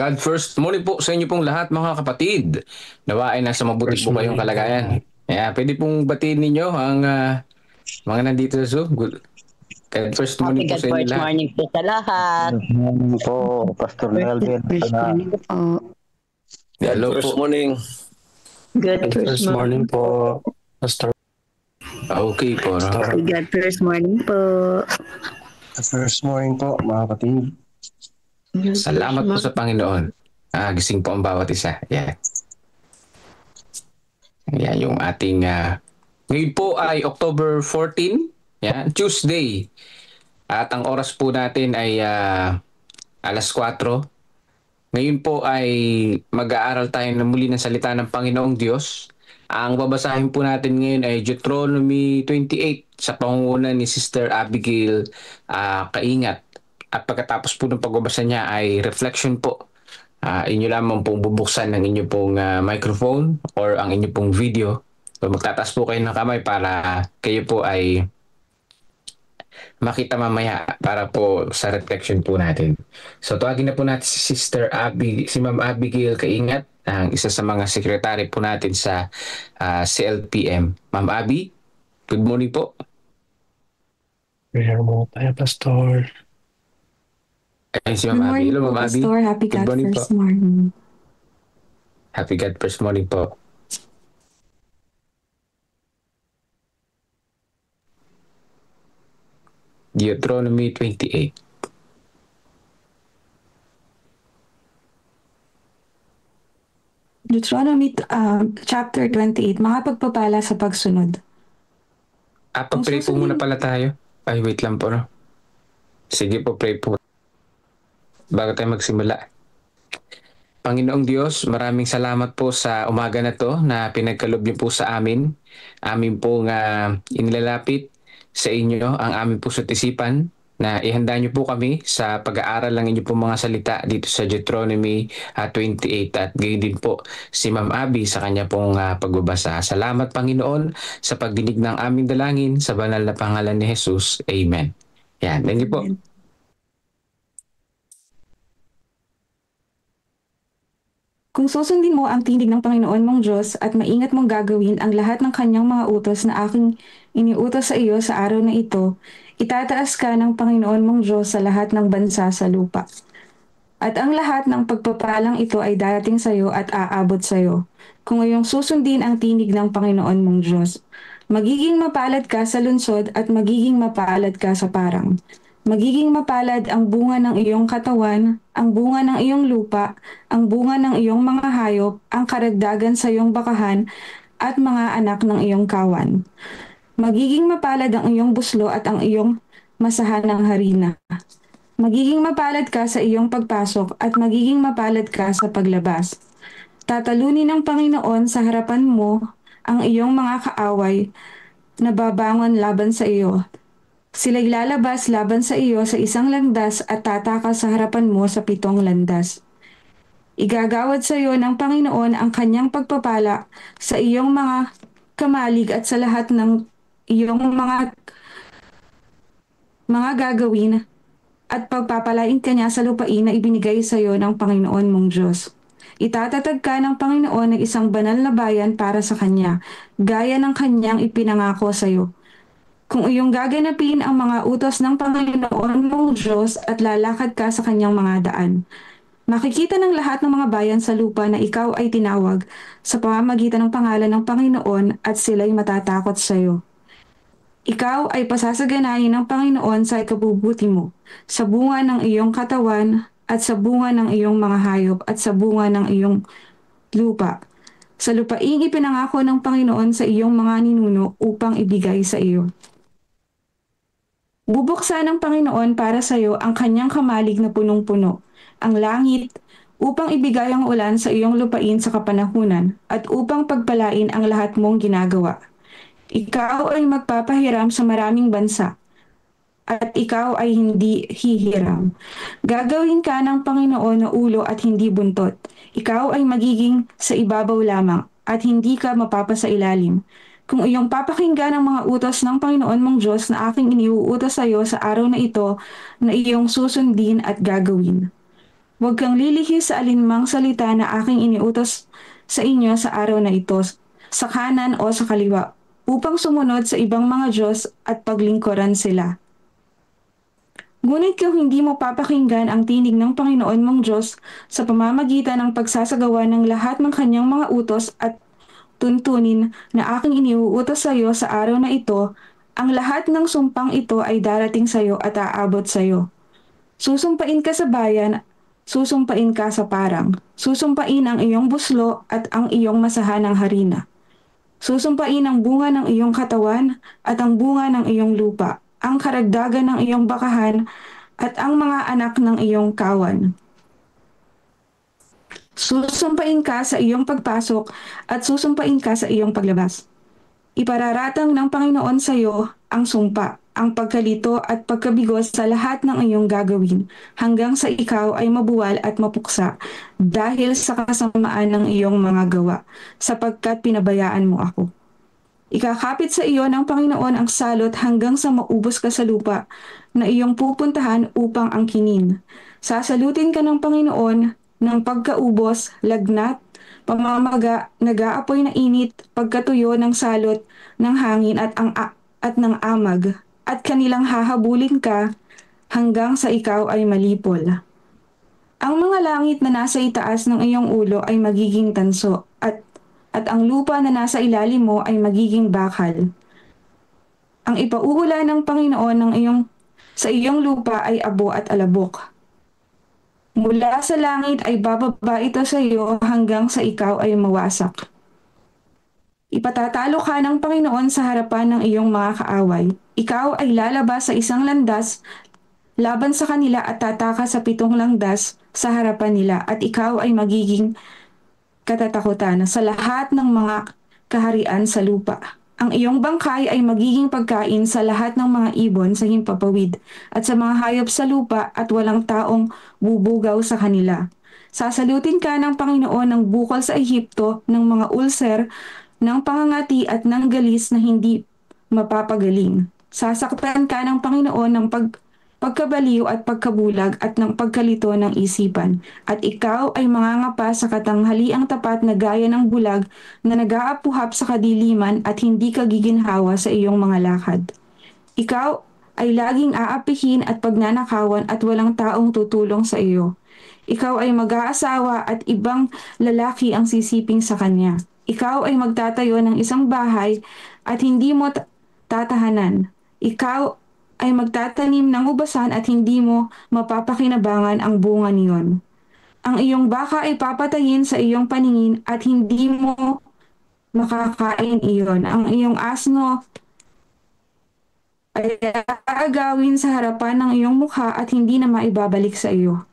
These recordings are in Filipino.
God first. Morning po sa inyo pong lahat mga kapatid. Nawa ay nasa mabuti First po kayong morning po. kalagayan. Pwede pong batiin ninyo ang mga nandito sa Zoom. God first Happy morning po God sa inyo first lahat. morning po sa lahat. Good morning po, Pastor Melvin. First morning po. Hello First po. morning. Good First morning po, Pastor. Okay po. No? Happy God first morning po. First morning po, mga kapatid. Salamat po sa Panginoon. Gising po ang bawat isa. Yan. Yan yung ating... ngayon po ay October 14. Yan, Tuesday. At ang oras po natin ay alas 4. Ngayon po ay mag-aaral tayo na muli ng salita ng Panginoong Diyos. Ang babasahin po natin ngayon ay Deuteronomy 28 sa pangunguna ni Sister Abigail Kaingat. At pagkatapos po ng pagbabasa niya ay reflection po. Inyo lamang pong bubuksan ng inyo pong microphone or ang inyo pong video. So magtataas po kayo ng kamay para kayo po ay makita mamaya para po sa reflection po natin. So tawagin na po natin si si Ma'am Abigail Kaingat, ang isa sa mga sekretary po natin sa CLPM. Ma'am Abi, good morning po. Prayer mo tayo, Pastor. Ayun si Ma'am Abi. Hello, Ma'am Abi. Pastor. Happy Good God morning first po. morning. Happy God first morning po. Deuteronomy 28. Deuteronomy chapter 28, mga pagpapala sa pagsunod. Pag-pray po muna pala tayo. Ay, wait lang po, no? Sige po, pray po. Bago tayo magsimula. Panginoong Diyos, maraming salamat po sa umaga na to na pinagkalob niyo po sa amin. Amin po nga inilalapit sa inyo ang aming puso't isipan na ihanda niyo po kami sa pag-aaral ng inyo po mga salita dito sa Deuteronomy 28 at gayon din po si Ma'am Abby sa kanya pong pagbabasa. Salamat Panginoon sa pagdinig ng aming dalangin sa banal na pangalan ni Jesus. Amen. Yan, thank you po. Kung susundin mo ang tinig ng Panginoon mong Diyos at maingat mong gagawin ang lahat ng kanyang mga utos na aking iniutos sa iyo sa araw na ito, itataas ka ng Panginoon mong Diyos sa lahat ng bansa sa lupa. At ang lahat ng pagpapalang ito ay darating sa iyo at aabot sa iyo, kung iyong susundin ang tinig ng Panginoon mong Diyos. Magiging mapalad ka sa lungsod at magiging mapalad ka sa parang. Magiging mapalad ang bunga ng iyong katawan, ang bunga ng iyong lupa, ang bunga ng iyong mga hayop, ang karagdagan sa iyong bakahan, at mga anak ng iyong kawan. Magiging mapalad ang iyong buslo at ang iyong masahanang harina. Magiging mapalad ka sa iyong pagpasok at magiging mapalad ka sa paglabas. Tatalunin ng Panginoon sa harapan mo ang iyong mga kaaway na babangon laban sa iyo. Sila'y lalabas laban sa iyo sa isang landas at tatakas sa harapan mo sa 7 landas. Igagawad sa iyo ng Panginoon ang kanyang pagpapala sa iyong mga kamalig at sa lahat ng iyong mga gagawin at pagpapalain ka niya sa lupain na ibinigay sa iyo ng Panginoon mong Diyos. Itatatag ka ng Panginoon ng isang banal na bayan para sa Kanya, gaya ng Kanyang ipinangako sa iyo. Kung iyong gaganapin ang mga utos ng Panginoon mong Diyos at lalakad ka sa kanyang mga daan, makikita ng lahat ng mga bayan sa lupa na ikaw ay tinawag sa pamamagitan ng pangalan ng Panginoon at sila'y matatakot sa iyo. Ikaw ay pasasaganahin ng Panginoon sa ikabubuti mo, sa bunga ng iyong katawan at sa bunga ng iyong mga hayop at sa bunga ng iyong lupa, sa lupaing ipinangako ng Panginoon sa iyong mga ninuno upang ibigay sa iyo. Bubuksan ng Panginoon para sa iyo ang kanyang kamalig na punong-puno, ang langit, upang ibigay ang ulan sa iyong lupain sa kapanahunan, at upang pagpalain ang lahat mong ginagawa. Ikaw ay magpapahiram sa maraming bansa, at ikaw ay hindi hihiram. Gagawin ka ng Panginoon na ulo at hindi buntot. Ikaw ay magiging sa ibabaw lamang, at hindi ka mapapasailalim. Kung iyong papakinggan ang mga utos ng Panginoon mong Diyos na aking iniuutos sa iyo sa araw na ito na iyong susundin at gagawin. Huwag kang lilihis sa alinmang salita na aking iniutos sa inyo sa araw na ito, sa kanan o sa kaliwa, upang sumunod sa ibang mga Diyos at paglingkuran sila. Ngunit kung hindi mo papakinggan ang tinig ng Panginoon mong Diyos sa pamamagitan ng pagsasagawa ng lahat ng kanyang mga utos at tuntunin na aking iniuutos sa iyo sa araw na ito, ang lahat ng sumpang ito ay darating sa iyo at aabot sa iyo. Susumpain ka sa bayan, susumpain ka sa parang, susumpain ang iyong buslo at ang iyong masahanang harina. Susumpain ang bunga ng iyong katawan at ang bunga ng iyong lupa, ang karagdagan ng iyong bakahan at ang mga anak ng iyong kawan. Susumpain ka sa iyong pagpasok at susumpain ka sa iyong paglabas. Ipararatang ng Panginoon sa iyo ang sumpa, ang pagkalito at pagkabigo sa lahat ng iyong gagawin, hanggang sa ikaw ay mabuwal at mapuksa dahil sa kasamaan ng iyong mga gawa, sapagkat pinabayaan mo ako. Ikakapit sa iyo ng Panginoon ang salot hanggang sa maubos ka sa lupa na iyong pupuntahan upang angkinin. Sasalutin ka ng Panginoon ng pagkaubos, lagnat, pamamaga, nag-aapoy na init, pagkatuyo ng salot, ng hangin at ng amag, at kanilang hahabulin ka hanggang sa ikaw ay malipol. Ang mga langit na nasa itaas ng iyong ulo ay magiging tanso, at ang lupa na nasa ilalim mo ay magiging bakal. Ang ipauula ng Panginoon sa iyong lupa ay abo at alabok. Mula sa langit ay bababa ito sa iyo hanggang sa ikaw ay mawasak. Ipatatalo ka ng Panginoon sa harapan ng iyong mga kaaway. Ikaw ay lalabas sa isang landas laban sa kanila at tataka sa 7 landas sa harapan nila, at ikaw ay magiging katatakutan sa lahat ng mga kaharian sa lupa. Ang iyong bangkay ay magiging pagkain sa lahat ng mga ibon sa himpapawid at sa mga hayop sa lupa, at walang taong bubugaw sa kanila. Sasalutin ka ng Panginoon ng bukol sa Ehipto, ng mga ulcer, ng pangangati at ng galis na hindi mapapagaling. Sasaktan ka ng Panginoon ng pagkabaliw at pagkabulag at ng pagkalito ng isipan, at ikaw ay mangangapa sa katanghaliang tapat na gaya ng bulag na nag-aapuhap sa kadiliman, at hindi ka giginhawa sa iyong mga lakad. Ikaw ay laging aapihin at pagnanakawan, at walang taong tutulong sa iyo. Ikaw ay mag-aasawa at ibang lalaki ang sisiping sa kanya. Ikaw ay magtatayo ng isang bahay at hindi mo tatahanan. Ikaw ay magtatanim ng ubasan at hindi mo mapapakinabangan ang bunga niyon. Ang iyong baka ay papatayin sa iyong paningin at hindi mo makakain iyon. Ang iyong asno ay aagawin sa harapan ng iyong mukha at hindi na maibabalik sa iyo.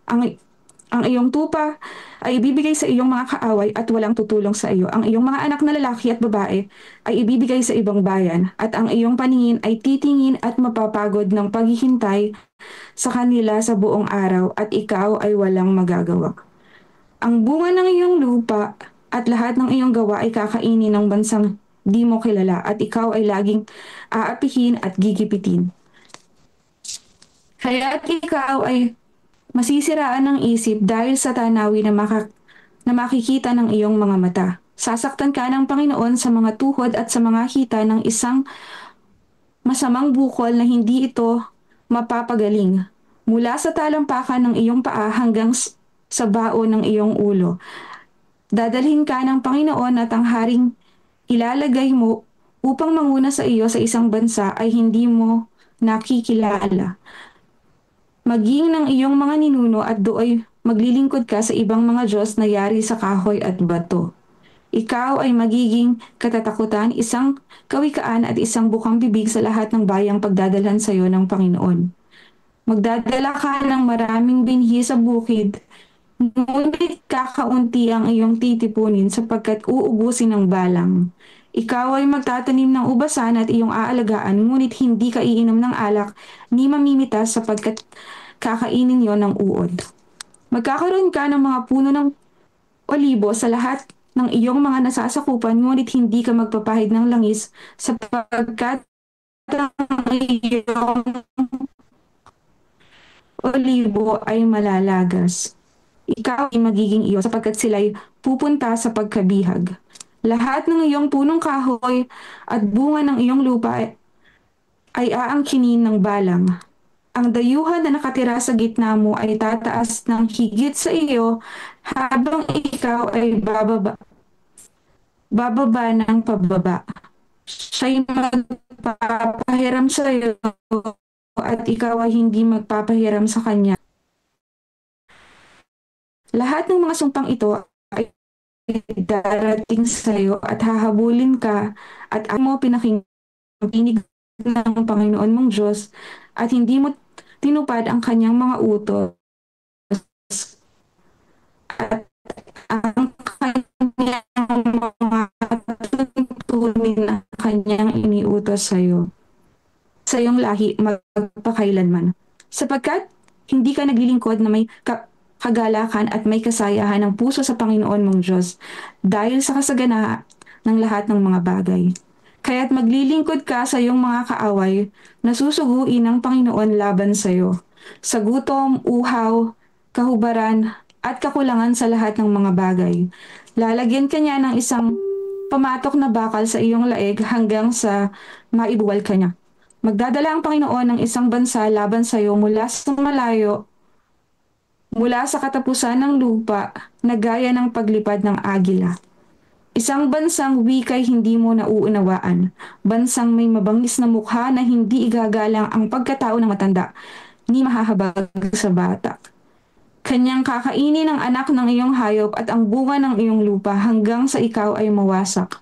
Ang iyong tupa ay ibibigay sa iyong mga kaaway at walang tutulong sa iyo. Ang iyong mga anak na lalaki at babae ay ibibigay sa ibang bayan, at ang iyong paningin ay titingin at mapapagod ng paghihintay sa kanila sa buong araw, at ikaw ay walang magagawa. Ang bunga ng iyong lupa at lahat ng iyong gawa ay kakainin ng bansang di mo kilala, at ikaw ay laging aapihin at gigipitin. Kaya at ikaw ay masisiraan ng isip dahil sa tanawi na makikita ng iyong mga mata. Sasaktan ka ng Panginoon sa mga tuhod at sa mga hita ng isang masamang bukol na hindi ito mapapagaling. Mula sa talampakan ng iyong paa hanggang sa bao ng iyong ulo. Dadalhin ka ng Panginoon at ang haring ilalagay mo upang manguna sa iyo sa isang bansa ay hindi mo nakikilala. Maging ng iyong mga ninuno at dooy maglilingkod ka sa ibang mga Diyos na yari sa kahoy at bato. Ikaw ay magiging katatakutan, isang kawikaan at isang bukang bibig sa lahat ng bayang pagdadalhan sa iyo ng Panginoon. Magdadala ka ng maraming binhi sa bukid, ngunit kakaunti ang iyong titipunin sapagkat uubusin ng balang. Ikaw ay magtatanim ng ubasan at iyong aalagaan, ngunit hindi ka iinom ng alak ni mamimitas sapagkat kakainin yon ng uod. Magkakaroon ka ng mga puno ng olibo sa lahat ng iyong mga nasasakupan, ngunit hindi ka magpapahid ng langis sapagkat ang iyong olibo ay malalagas. ikaw ay magiging iyo sapagkat sila'y pupunta sa pagkabihag. Lahat ng iyong punong kahoy at bunga ng iyong lupa ay aangkinin ng balang. Ang dayuhan na nakatira sa gitna mo ay tataas ng higit sa iyo habang ikaw ay bababa ng pababa. Siya'y magpapahiram sa iyo at ikaw ay hindi magpapahiram sa kanya. Lahat ng mga sumpang ito ay darating sa iyo at hahabulin ka at mo pinakinggan ang tinig ng Panginoon mong Diyos at hindi mo tinupad ang kanyang mga utos at ang kanyang mga tuntunin na kanyang iniutos sa iyo, sa iyong lahi magpakailanman. Sapagkat hindi ka naglilingkod na may kagalakan at may kasayahan ng puso sa Panginoon mong Diyos dahil sa kasaganaan ng lahat ng mga bagay. Kaya't maglilingkod ka sa iyong mga kaaway na susuguin ng Panginoon laban sa iyo, sa gutom, uhaw, kahubaran, at kakulangan sa lahat ng mga bagay. Lalagyan ka niya ng isang pamatok na bakal sa iyong laig hanggang sa maibuwal ka niya. Magdadala ang Panginoon ng isang bansa laban sa iyo mula sa malayo, mula sa katapusan ng lupa na gaya ng paglipad ng agila. Isang bansang wika'y hindi mo nauunawaan, bansang may mabangis na mukha na hindi igagalang ang pagkatao ng matanda, ni mahahabag sa bata. Kanyang kakainin ang anak ng iyong hayop at ang bunga ng iyong lupa hanggang sa ikaw ay mawasak.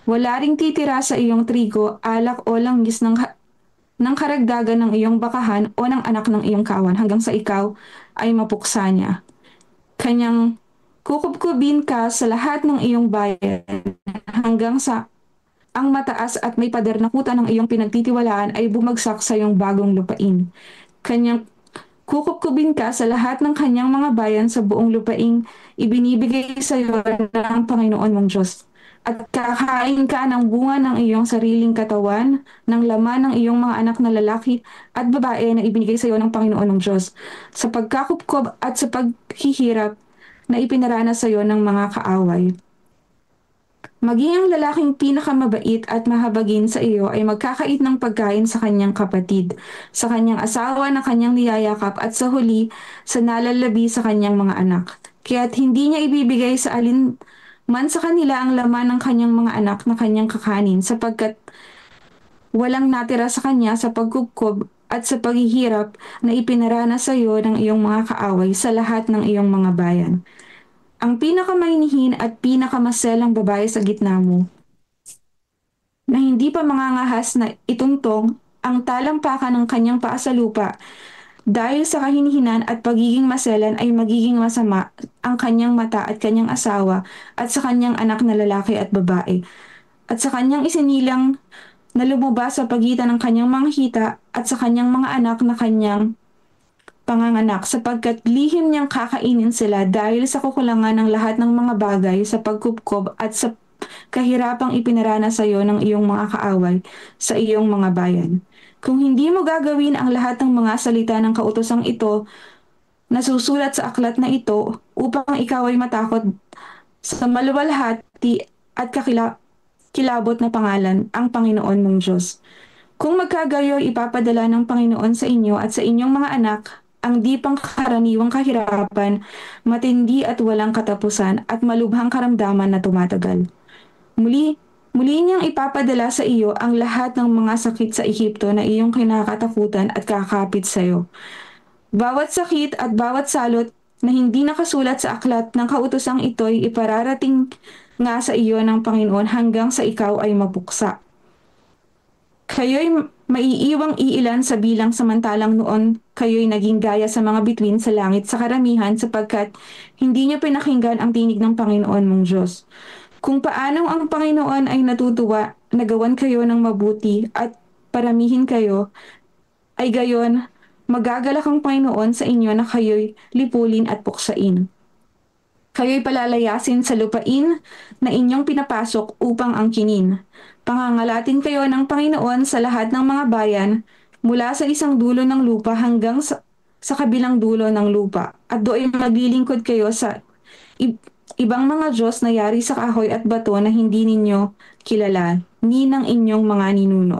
Wala ring titira sa iyong trigo, alak o langgis ng karagdagan ng iyong bakahan o ng anak ng iyong kawan hanggang sa ikaw ay mapuksa niya. Kanyang kukubkubin ka sa lahat ng iyong bayan hanggang sa ang mataas at may pader na kuta ng iyong pinagtitiwalaan ay bumagsak sa iyong bagong lupain. Kanyang kukubkubin ka sa lahat ng kanyang mga bayan sa buong lupaing ibinibigay sa iyo ng Panginoon mong Diyos. At kakain ka ng bunga ng iyong sariling katawan, ng laman ng iyong mga anak na lalaki at babae na ibinigay sa iyo ng Panginoon mong Diyos, sa pagkakupkob at sa paghihirap na ipinaranas sa iyo ng mga kaaway. Maging ang lalaking pinakamabait at mahabagin sa iyo ay magkakait ng pagkain sa kanyang kapatid, sa kanyang asawa na kanyang niyayakap at sa huli sa nalalabi sa kanyang mga anak. Kaya't hindi niya ibibigay sa alin man sa kanila ang laman ng kanyang mga anak na kanyang kakanin sapagkat walang natira sa kanya sa pagkubkob at sa paghihirap na ipinaranas sa iyo ng iyong mga kaaway sa lahat ng iyong mga bayan. Ang pinakamainihin at pinakamaselang babae sa gitna mo, na hindi pa mangangahas na ituntong ang talampakan ng kanyang paa sa lupa, dahil sa kahinhinan at pagiging maselan ay magiging masama ang kanyang mata at kanyang asawa at sa kanyang anak na lalaki at babae, at sa kanyang isinilang na lumabas sa pagitan ng kanyang mga hita at sa kanyang mga anak na kanyang panganganak sapagkat lihim niyang kakainin sila dahil sa kukulangan ng lahat ng mga bagay sa pagkupkob at sa kahirapang ipinarana sa iyo ng iyong mga kaaway sa iyong mga bayan. Kung hindi mo gagawin ang lahat ng mga salita ng kautosang ito na susulat sa aklat na ito upang ikaw ay matakot sa maluwalhati at kilabot na pangalan ang Panginoon mong Diyos. Kung magkagayo ipapadala ng Panginoon sa inyo at sa inyong mga anak ang di pangkaraniwang kahirapan, matindi at walang katapusan at malubhang karamdaman na tumatagal. Muli niyang ipapadala sa iyo ang lahat ng mga sakit sa Ehipto na iyong kinakatakutan at kakapit sa iyo. Bawat sakit at bawat salot na hindi nakasulat sa aklat ng kautosang ito'y ipararating nga sa iyo ng Panginoon hanggang sa ikaw ay mapuksa. Kayo'y maiiwang iilan sa bilang samantalang noon kayo'y naging gaya sa mga bituin sa langit sa karamihan sapagkat hindi niyo pinakinggan ang tinig ng Panginoon mong Diyos. Kung paano ang Panginoon ay natutuwa na gawan kayo ng mabuti at paramihin kayo, ay gayon magagalak ang Panginoon sa inyo na kayo'y lipulin at puksain. Kayo'y palalayasin sa lupain na inyong pinapasok upang angkinin. Pangangalatin kayo ng Panginoon sa lahat ng mga bayan mula sa isang dulo ng lupa hanggang sa sa kabilang dulo ng lupa at doon maglilingkod kayo sa i- ibang mga Diyos na yari sa kahoy at bato na hindi ninyo kilala, ni ng inyong mga ninuno.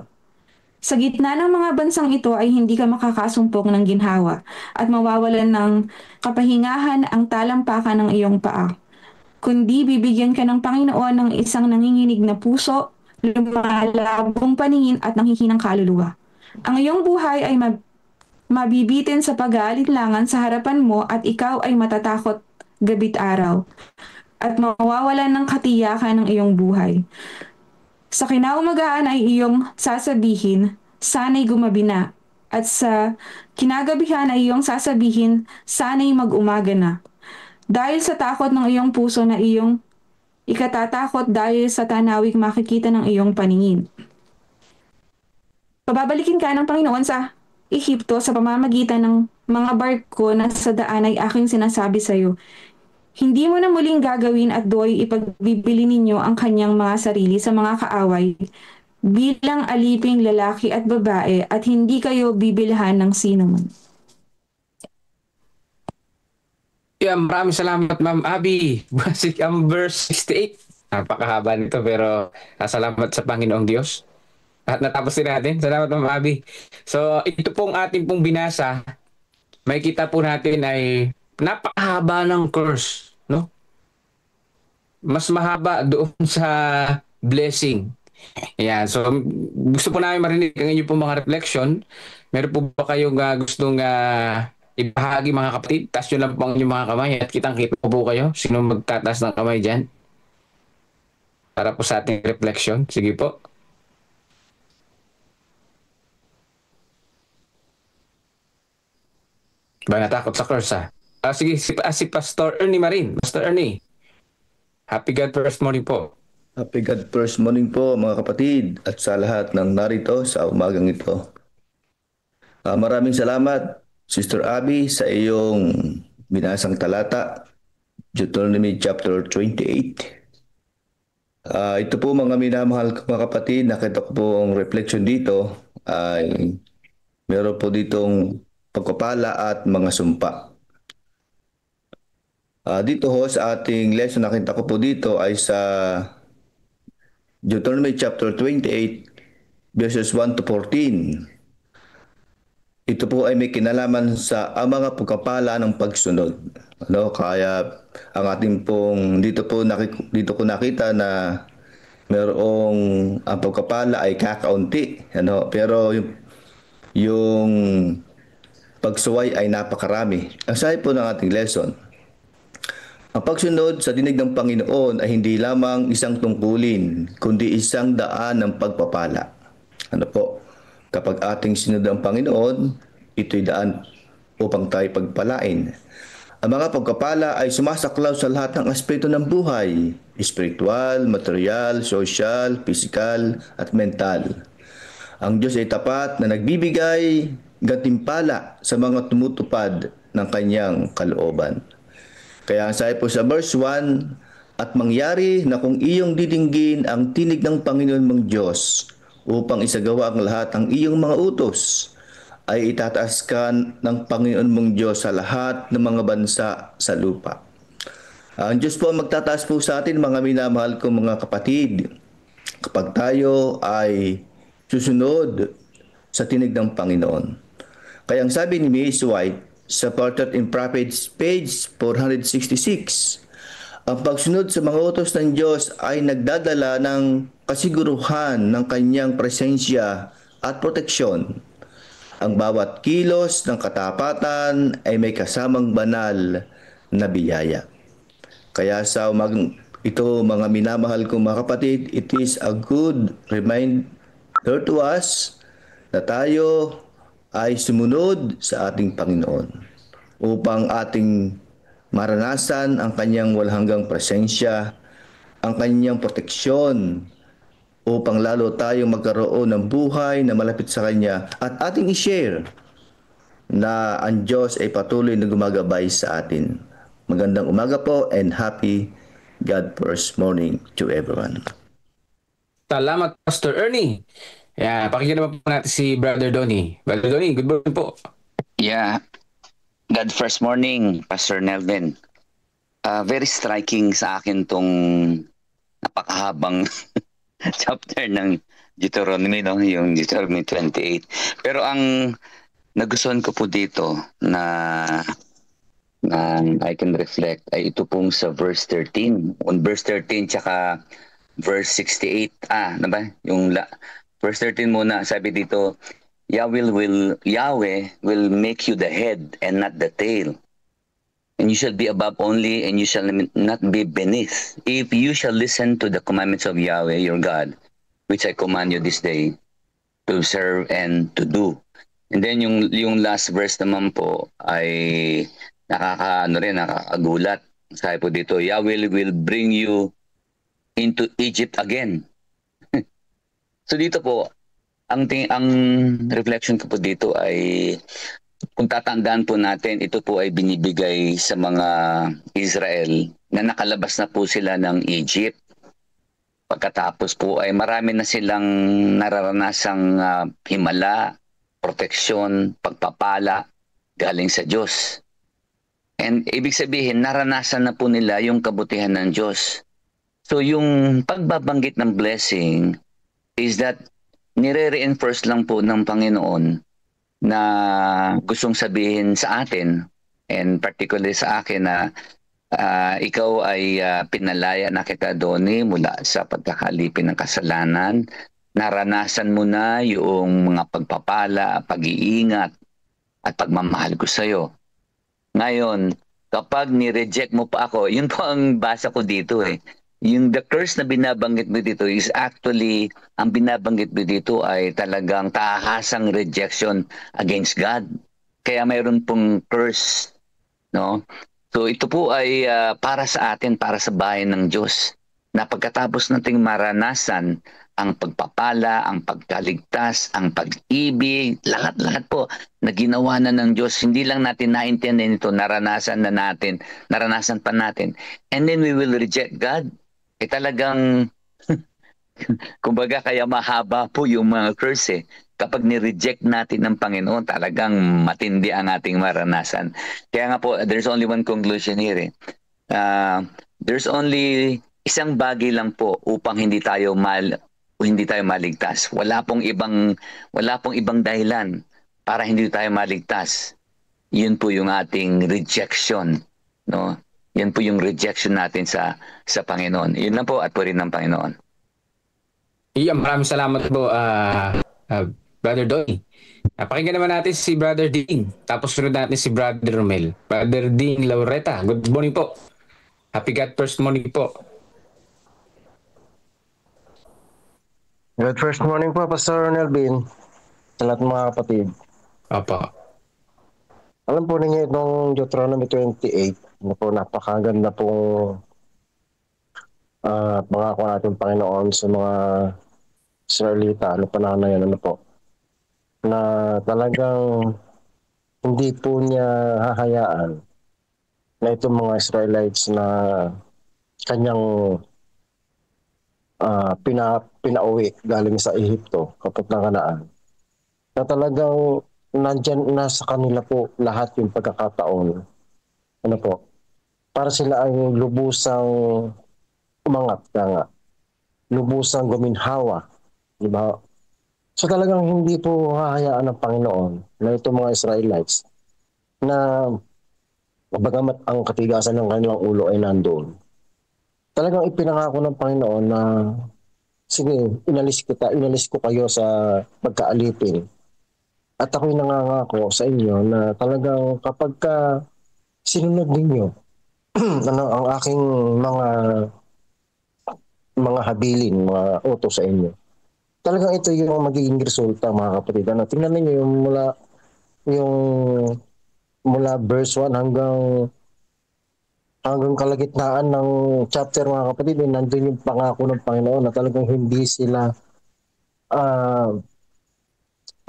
Sa gitna ng mga bansang ito ay hindi ka makakasumpong ng ginhawa at mawawalan ng kapahingahan ang talampakan ng iyong paa. Kundi bibigyan ka ng Panginoon ng isang nanginginig na puso, lumalabong paningin at nanghihinang kaluluwa. Ang iyong buhay ay mabibitin sa pag-aalinlangan sa harapan mo at ikaw ay matatakot gabit araw at mawawalan ng katiyakan ng iyong buhay. Sa kinaumagahan ay iyong sasabihin, sana'y gumabi na. At sa kinagabihan ay iyong sasabihin, sana'y mag-umaga na. Dahil sa takot ng iyong puso na iyong ikatatakot dahil sa tanawik makikita ng iyong paningin. Pababalikin ka ng Panginoon sa Ehipto sa pamamagitan ng mga barko na sa daan ay aking sinasabi sa iyo. Hindi mo na muling gagawin at do'y ipagbibili ninyo ang kanyang mga sarili sa mga kaaway bilang aliping lalaki at babae at hindi kayo bibilhan ng sinuman. Yeah, maraming salamat, Ma'am Abby. Ang verse 68. Napakahaba nito pero salamat sa Panginoong Diyos. At natapos din natin. Salamat, Ma'am Abby. So, ito pong ating pong binasa, may kita po natin ay napakahaba ng curse, no? Mas mahaba doon sa blessing. Ayan, so gusto po namin marinig ang inyo pong mga reflection. Meron po ba kayong gustong ibahagi mga kapatid? Taas nyo lang po ang inyong mga kamay at kitang-kita po kayo. Sino magtataas ng kamay dyan? Para po sa ating reflection. Sige po. Ba natakot sa curse sige, si Pastor Ernie Marin. Pastor Ernie. Happy God first morning po. Happy God first morning po mga kapatid at sa lahat ng narito sa umagang ito. Maraming salamat Sister Abby sa iyong binasang talata, Deuteronomy chapter 28. Ito po mga minamahal ko mga kapatid, nakita ko po ang reflection dito ay meron po ditong pagpapala at mga sumpa. Dito ho sa ating lesson nakita ko po dito ay sa Deuteronomy chapter 28 verses 1 to 14. Ito po ay may kinalaman sa mga pagkapala ng pagsunod. Kaya ang ating pong dito ko nakita na merong ang pagkapala ay kakaunti. Pero yung pagsuway ay napakarami. Ang sabi po ng ating lesson, ang pagsunod sa dinig ng Panginoon ay hindi lamang isang tungkulin, kundi isang daan ng pagpapala. Kapag ating sinunod ang Panginoon, ito'y daan upang tayo pagpalain. Ang mga pagpapala ay sumasaklaw sa lahat ng aspeto ng buhay, spiritual, material, social, physical, at mental. Ang Diyos ay tapat na nagbibigay gantimpala sa mga tumutupad ng kanyang kalooban. Kaya ang sabi po sa verse 1, at mangyari na kung iyong didinggin ang tinig ng Panginoon mong Diyos upang isagawa ang lahat ng iyong mga utos, ay itataas ka ng Panginoon mong Diyos sa lahat ng mga bansa sa lupa. Ang Diyos po magtataas po sa atin mga minamahal kong mga kapatid kapag tayo ay susunod sa tinig ng Panginoon. Kaya ang sabi ni Miss White sa Portrait in Prophets, page 466, ang pagsunod sa mga utos ng Diyos ay nagdadala ng kasiguruhan ng kanyang presensya at proteksyon. Ang bawat kilos ng katapatan ay may kasamang banal na biyaya. Kaya sa ito mga minamahal kong mga kapatid, it is a good reminder to us na tayo ay sumunod sa ating Panginoon upang ating maranasan ang kanyang walang hanggang presensya, ang kanyang proteksyon, upang lalo tayong magkaroon ng buhay na malapit sa Kanya at ating i-share na ang Diyos ay patuloy na gumagabay sa atin. Magandang umaga po and happy God first morning to everyone. Salamat, Pastor Ernie. Pakinggan naman po natin si Brother Donnie. Brother Donnie, good morning po. Yeah. God first morning, Pastor Nelvin. Very striking sa akin tong napakahabang chapter ng Deuteronomy, no? Yung Deuteronomy 28. Pero ang nagustuhan ko po dito na I can reflect ay ito pong sa verse 13. On verse 13 tsaka verse 68. Ba? Verse 13 muna, sabi dito, Yahweh will make you the head and not the tail. And you shall be above only, and you shall not be beneath. If you shall listen to the commandments of Yahweh your God, which I command you this day, to serve and to do. And then yung last verse naman po ay nakakagulat. Sabi po dito, Yahweh will bring you into Egypt again. So dito po, ang reflection ko po dito ay kung tatandaan po natin, ito po ay binibigay sa mga Israel na nakalabas na po sila ng Egypt. Pagkatapos po ay marami na silang nararanasang himala, proteksyon, pagpapala galing sa Diyos. And ibig sabihin, naranasan na po nila yung kabutihan ng Diyos. So yung pagbabanggit ng blessing is that nire-reinforce lang po ng Panginoon na gustong sabihin sa atin, and particularly sa akin na ikaw ay pinalaya na kita, Donnie, mula sa pagkakalipin ng kasalanan. Naranasan mo na yung mga pagpapala, pag-iingat, at pagmamahal ko sa'yo. Ngayon, kapag ni-reject mo pa ako, yun po ang basa ko dito eh. Yung the curse na binabanggit mo dito is actually, ang binabanggit mo dito ay talagang tahasang rejection against God. Kaya mayroon pong curse, no? So ito po ay para sa atin, para sa bayan ng Diyos, na pagkatapos nating maranasan ang pagpapala, ang pagkaligtas, ang pag-ibig, lahat-lahat po na ginawa na ng Diyos, hindi lang natin naintindihan ito, naranasan pa natin. And then we will reject God. Talagang, kumbaga kaya mahaba po yung mga curse eh. Kapag ni-reject natin ng Panginoon, talagang matindi ang ating maranasan. Kaya nga po, there's only one conclusion here eh. There's only isang bagay lang po upang hindi tayo maligtas. Wala pong ibang dahilan para hindi tayo maligtas. Yun po yung ating rejection, no? Yan po yung rejection natin sa Panginoon. Yun lang po at po rin ng Panginoon. Maraming salamat po, Brother Donnie. Pakinggan naman natin si Brother Ding. Tapos sunod natin si Brother Romel. Brother Ding Laureta, good morning po. Happy God first morning po. Good first morning po, Pastor Nelvin. Sa lahat ng mga kapatid. Opo. Alam po ninyo itong Deuteronomy 28, na po napakaganda pong pangako natin Panginoon sa mga Israelita, panahon na yan, na talagang hindi po niya hahayaan na itong mga Israelites na kanyang pinauwi galing sa Ehipto, kaputang Kanaan, na talagang nandyan na sa kanila po lahat yung pagkakataon. Para sila ay lubusang umangat, lubusang guminhawa. Diba? So talagang hindi po hahayaan ng Panginoon na itong mga Israelites na bagamat ang katigasan ng kanilang ulo ay nandoon. Talagang ipinangako ng Panginoon na sige, inalis ko kayo sa pagkaalipin. At ako'y nangangako sa inyo na talagang kapag sinunod ninyo ang aking mga habilin, mga utos sa inyo, talagang ito yung magiging resulta, mga kapatid. Tingnan ninyo yung mula verse 1 hanggang kalagitnaan ng chapter, mga kapatid, nandun yung pangako ng Panginoon na talagang hindi sila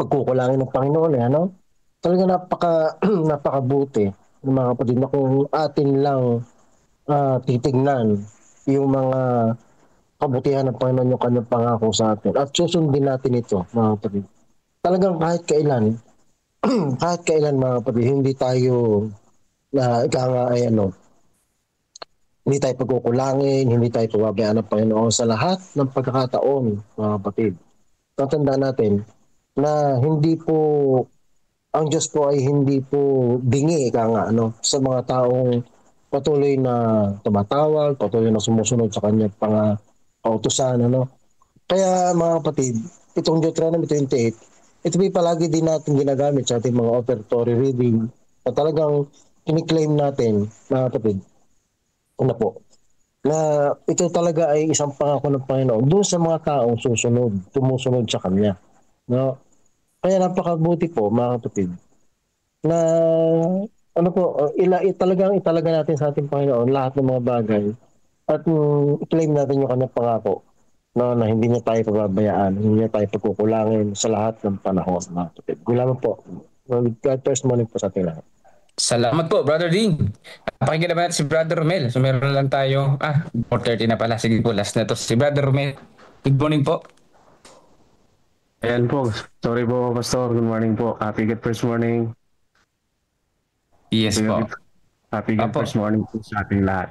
pagkukulangin ng Panginoon Talagang napakabuti ng mga kapatid na kung atin lang titignan yung mga kabutihan ng Panginoon, yung kanyang pangako sa atin at susundin natin ito, mga kapatid. Talagang kahit kailan kahit kailan mga kapatid, hindi tayo na ika nga ay hindi tayo pagkukulangin, hindi tayo pababayaan ng Panginoon sa lahat ng pagkakataon, mga kapatid. Tatandaan natin na hindi po, ang Diyos po ay hindi po bingi, ika nga, sa mga taong patuloy na tumatawag, patuloy na sumusunod sa kanyang pautusan, Kaya mga kapatid, itong Deuteronomy 28, ito po palagi din natin ginagamit sa ating mga offertory reading na talagang kiniklaim natin, mga kapatid, na ito talaga ay isang pangako ng Panginoon doon sa mga taong tumusunod sa Kanya. No? Kaya napakabuti po, mga kapatid, na talagang italaga natin sa ating Panginoon lahat ng mga bagay at i-claim natin yung Kanyang pangako na hindi niya tayo pababayaan, hindi niya tayo pagkukulangin sa lahat ng panahon, mga kapatid. Gulaman po. God first morning po sa ating lahat. Salamat po, Brother Dean. Pakinggan naman natin si Brother Romel. So meron lang tayo, 4:30 na pala. Sige po, last na to. Si Brother Romel. Good morning po. Ayan po. Sorry po, Pastor. Good morning po. Happy God first morning. Yes po. Happy God Apo. first morning po sa ating lahat.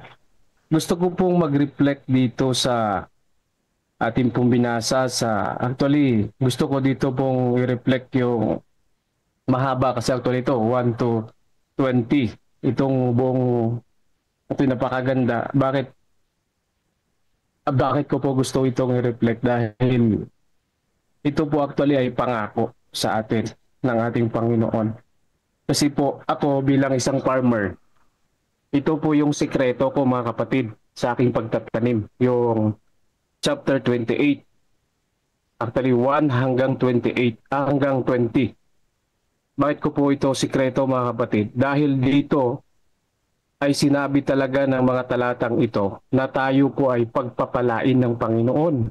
Gusto ko pong mag-reflect dito sa ating pong binasa actually, gusto ko dito pong i-reflect yung mahaba kasi actually ito, 1 to 20. Itong buong ito napakaganda. Bakit ko po gusto itong i-reflect? Dahil ito po actually ay pangako sa atin ng ating Panginoon. Kasi po ako bilang isang farmer, ito po yung sikreto ko mga kapatid sa aking pagtatanim. Yung chapter 28. Actually 1 hanggang 28, hanggang 20. Bakit ko po ito sikreto mga kapatid? Dahil dito ay sinabi talaga ng mga talatang ito na tayo po ay pagpapalain ng Panginoon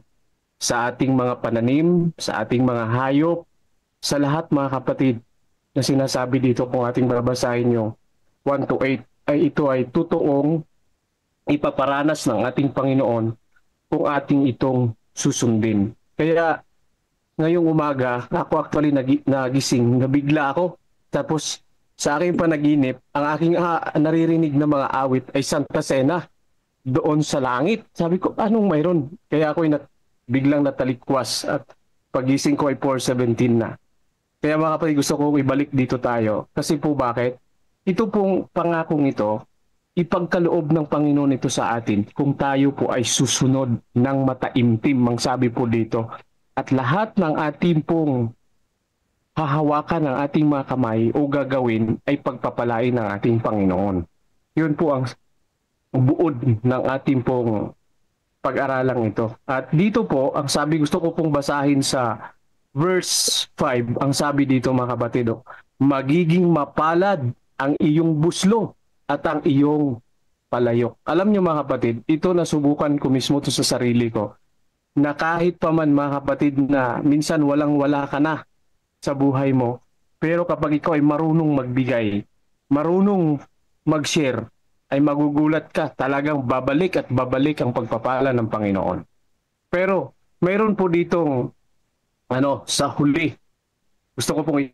sa ating mga pananim, sa ating mga hayop, sa lahat mga kapatid na sinasabi dito kung ating babasahin yung 1 to 8 ay ito ay totoong ipaparanas ng ating Panginoon kung ating itong susundin. Kaya ngayong umaga, ako actually nagising, nabigla ako. Tapos sa aking panaginip, ang aking naririnig na mga awit ay Santa Cena doon sa langit. Sabi ko, anong mayroon? Kaya ako biglang natalikwas at pagising ko ay 4:17 na. Kaya mga kapatid, gusto ko ibalik dito tayo. Kasi po bakit? Ito pong pangakong ito, ipagkaloob ng Panginoon ito sa atin kung tayo po ay susunod ng mataimtim, ang sabi po dito. At lahat ng ating pong hahawakan ng ating mga kamay o gagawin ay pagpapalain ng ating Panginoon. Yun po ang buod ng ating pong pag-aralang ito. At dito po, ang sabi, gusto ko pong basahin sa verse 5, ang sabi dito mga kapatid, magiging mapalad ang iyong buslo at ang iyong palayok. Alam niyo mga kapatid, ito nasubukan ko mismo to sa sarili ko, na kahit pa man mga kapatid na minsan walang-wala ka na sa buhay mo, pero kapag ikaw ay marunong magbigay, marunong mag-share, ay magugulat ka, talagang babalik at babalik ang pagpapala ng Panginoon. Pero mayroon po ditong sa huli, gusto ko pong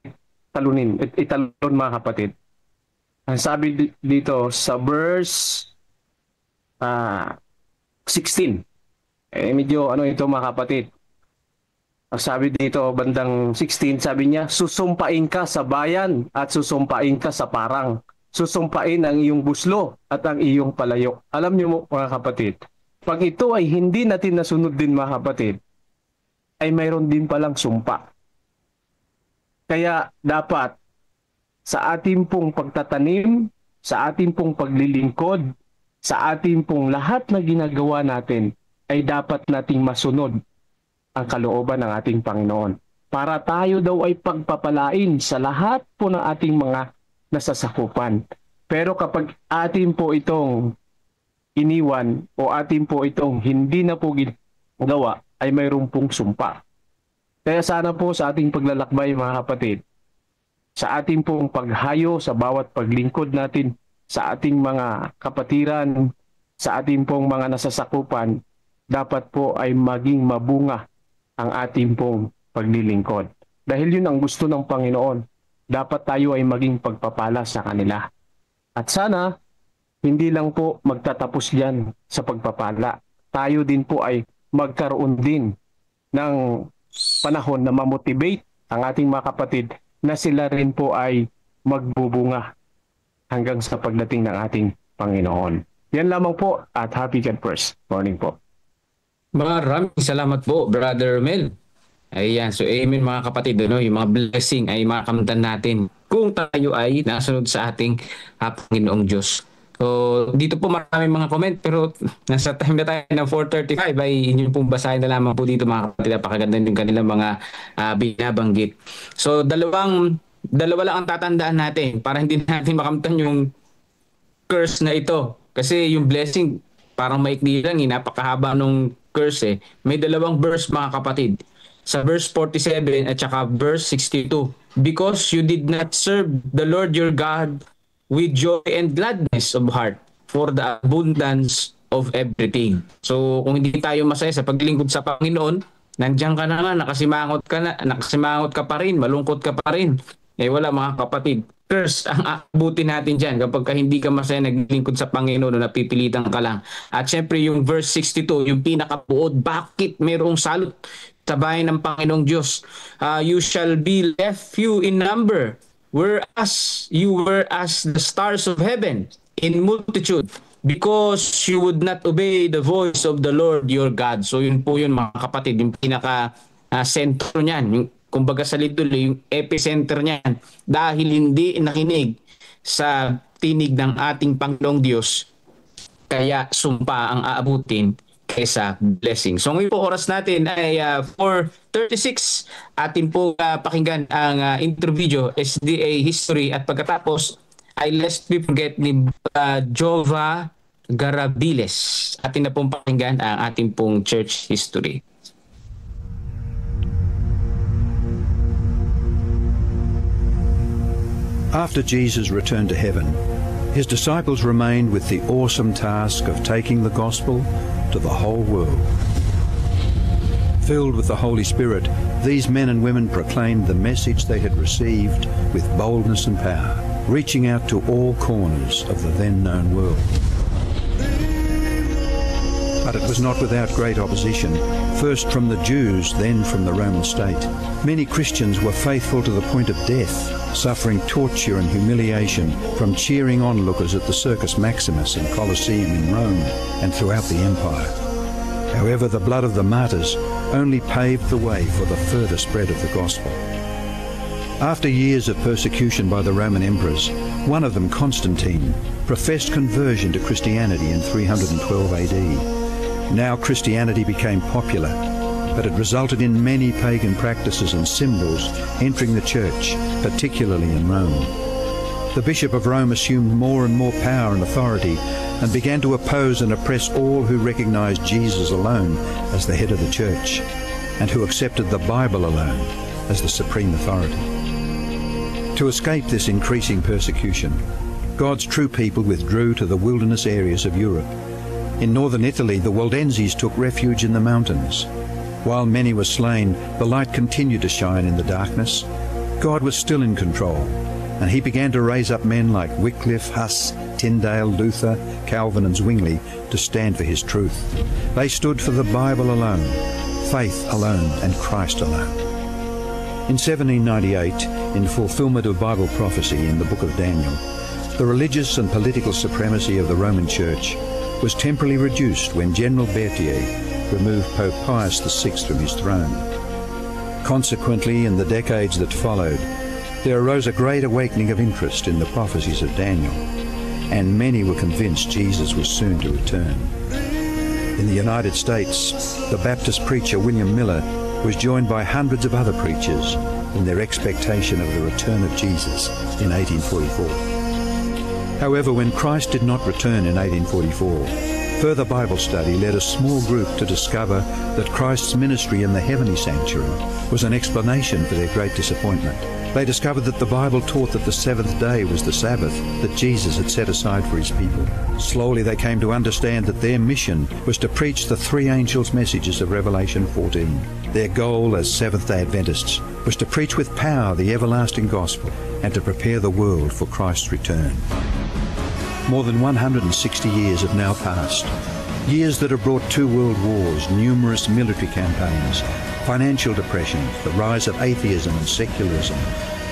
italon mga kapatid. Ang sabi dito sa verse 16, medyo ito mga kapatid. Ang sabi dito bandang 16, sabi niya, susumpain ka sa bayan at susumpain ka sa parang. Susumpain ang iyong buslo at ang iyong palayok. Alam niyo mga kapatid, pag ito ay hindi natin nasunod din mga kapatid, ay mayroon din palang sumpa. Kaya dapat sa ating pong pagtatanim, sa ating pong paglilingkod, sa ating pong lahat na ginagawa natin, ay dapat nating masunod ang kalooban ng ating Panginoon. Para tayo daw ay pagpapalain sa lahat po ng ating mga nasasakupan. Pero kapag atin po itong iniwan o atin po itong hindi na po ginagawa, ay mayroon pong sumpa. Kaya sana po sa ating paglalakbay mga kapatid, sa ating pong paghayo, sa bawat paglingkod natin, sa ating mga kapatiran, sa ating pong mga nasasakupan, dapat po ay maging mabunga ang ating pong paglilingkod. Dahil yun ang gusto ng Panginoon. dapat tayo ay maging pagpapala sa kanila. At sana, hindi lang po magtatapos diyan sa pagpapala. Tayo din po ay magkaroon din ng panahon na mamotivate ang ating mga kapatid na sila rin po ay magbubunga hanggang sa pagdating ng ating Panginoon. Yan lamang po at happy God first. Morning po. Maraming salamat po, Brother Mel. Ayan, so amen mga kapatid, no? Yung mga blessing ay makamtan natin kung tayo ay nasunod sa ating Panginoong Diyos. So dito po maraming mga comment pero nasa time na tayo ng 4:35 ay inyong pong basahin na lamang po dito mga kapatid. Napakaganda yung kanilang mga binabanggit. So dalawa lang ang tatandaan natin para hindi natin makamtan yung curse na ito. Kasi yung blessing parang maikli lang, napakahaba nung curse eh. May dalawang verse mga kapatid. Sa verse 47 at saka verse 62. Because you did not serve the Lord your God with joy and gladness of heart for the abundance of everything. So kung hindi tayo masaya sa paglingkod sa Panginoon, nandiyan ka na nga, nakasimangot ka pa rin, malungkot ka pa rin. Eh wala mga kapatid. Curse ang aabutin natin dyan kapag hindi ka masaya naglingkod sa Panginoon o napipilitan ka lang. At syempre yung verse 62, yung pinakabuod, bakit mayroong salot sa bahay ng Panginoong Diyos? You shall be left few in number, whereas you were as the stars of heaven in multitude, because you would not obey the voice of the Lord your God. So yun po yun mga kapatid, yung pinaka-sentro niyan, yung kumbaga sa lidol, yung epicenter niyan, dahil hindi nakinig sa tinig ng ating Panginoong Diyos, kaya sumpa ang aabutin kaysa blessing. So ngayon po oras natin ay 4:36. Atin po pakinggan ang intro video, SDA History, at pagkatapos ay Lest We Forget ni Jova Garabiles. Atin na pong pakinggan ang ating pong church history. After Jesus returned to heaven, his disciples remained with the awesome task of taking the gospel to the whole world. Filled with the Holy Spirit, these men and women proclaimed the message they had received with boldness and power, reaching out to all corners of the then known world. But it was not without great opposition, first from the Jews, then from the Roman state. Many Christians were faithful to the point of death, suffering torture and humiliation from cheering onlookers at the Circus Maximus and Colosseum in Rome and throughout the empire. However, the blood of the martyrs only paved the way for the further spread of the gospel. After years of persecution by the Roman emperors, one of them, Constantine, professed conversion to Christianity in 312 AD. Now Christianity became popular, but it resulted in many pagan practices and symbols entering the church, particularly in Rome. The Bishop of Rome assumed more and more power and authority and began to oppose and oppress all who recognized Jesus alone as the head of the church and who accepted the Bible alone as the supreme authority. To escape this increasing persecution, God's true people withdrew to the wilderness areas of Europe. In northern Italy, the Waldenses took refuge in the mountains. While many were slain, the light continued to shine in the darkness. God was still in control, and he began to raise up men like Wycliffe, Huss, Tyndale, Luther, Calvin and Zwingli to stand for his truth. They stood for the Bible alone, faith alone and Christ alone. In 1798, in fulfillment of Bible prophecy in the book of Daniel, the religious and political supremacy of the Roman Church was temporarily reduced when General Berthier removed Pope Pius VI from his throne. Consequently, in the decades that followed, there arose a great awakening of interest in the prophecies of Daniel, and many were convinced Jesus was soon to return. In the United States, the Baptist preacher William Miller was joined by hundreds of other preachers in their expectation of the return of Jesus in 1844. However, when Christ did not return in 1844, Further Bible study led a small group to discover that Christ's ministry in the heavenly sanctuary was an explanation for their great disappointment. They discovered that the Bible taught that the seventh day was the Sabbath that Jesus had set aside for his people. Slowly they came to understand that their mission was to preach the three angels' messages of Revelation 14. Their goal as Seventh-day Adventists was to preach with power the everlasting gospel and to prepare the world for Christ's return. More than 160 years have now passed. Years that have brought 2 world wars, numerous military campaigns, financial depression, the rise of atheism and secularism,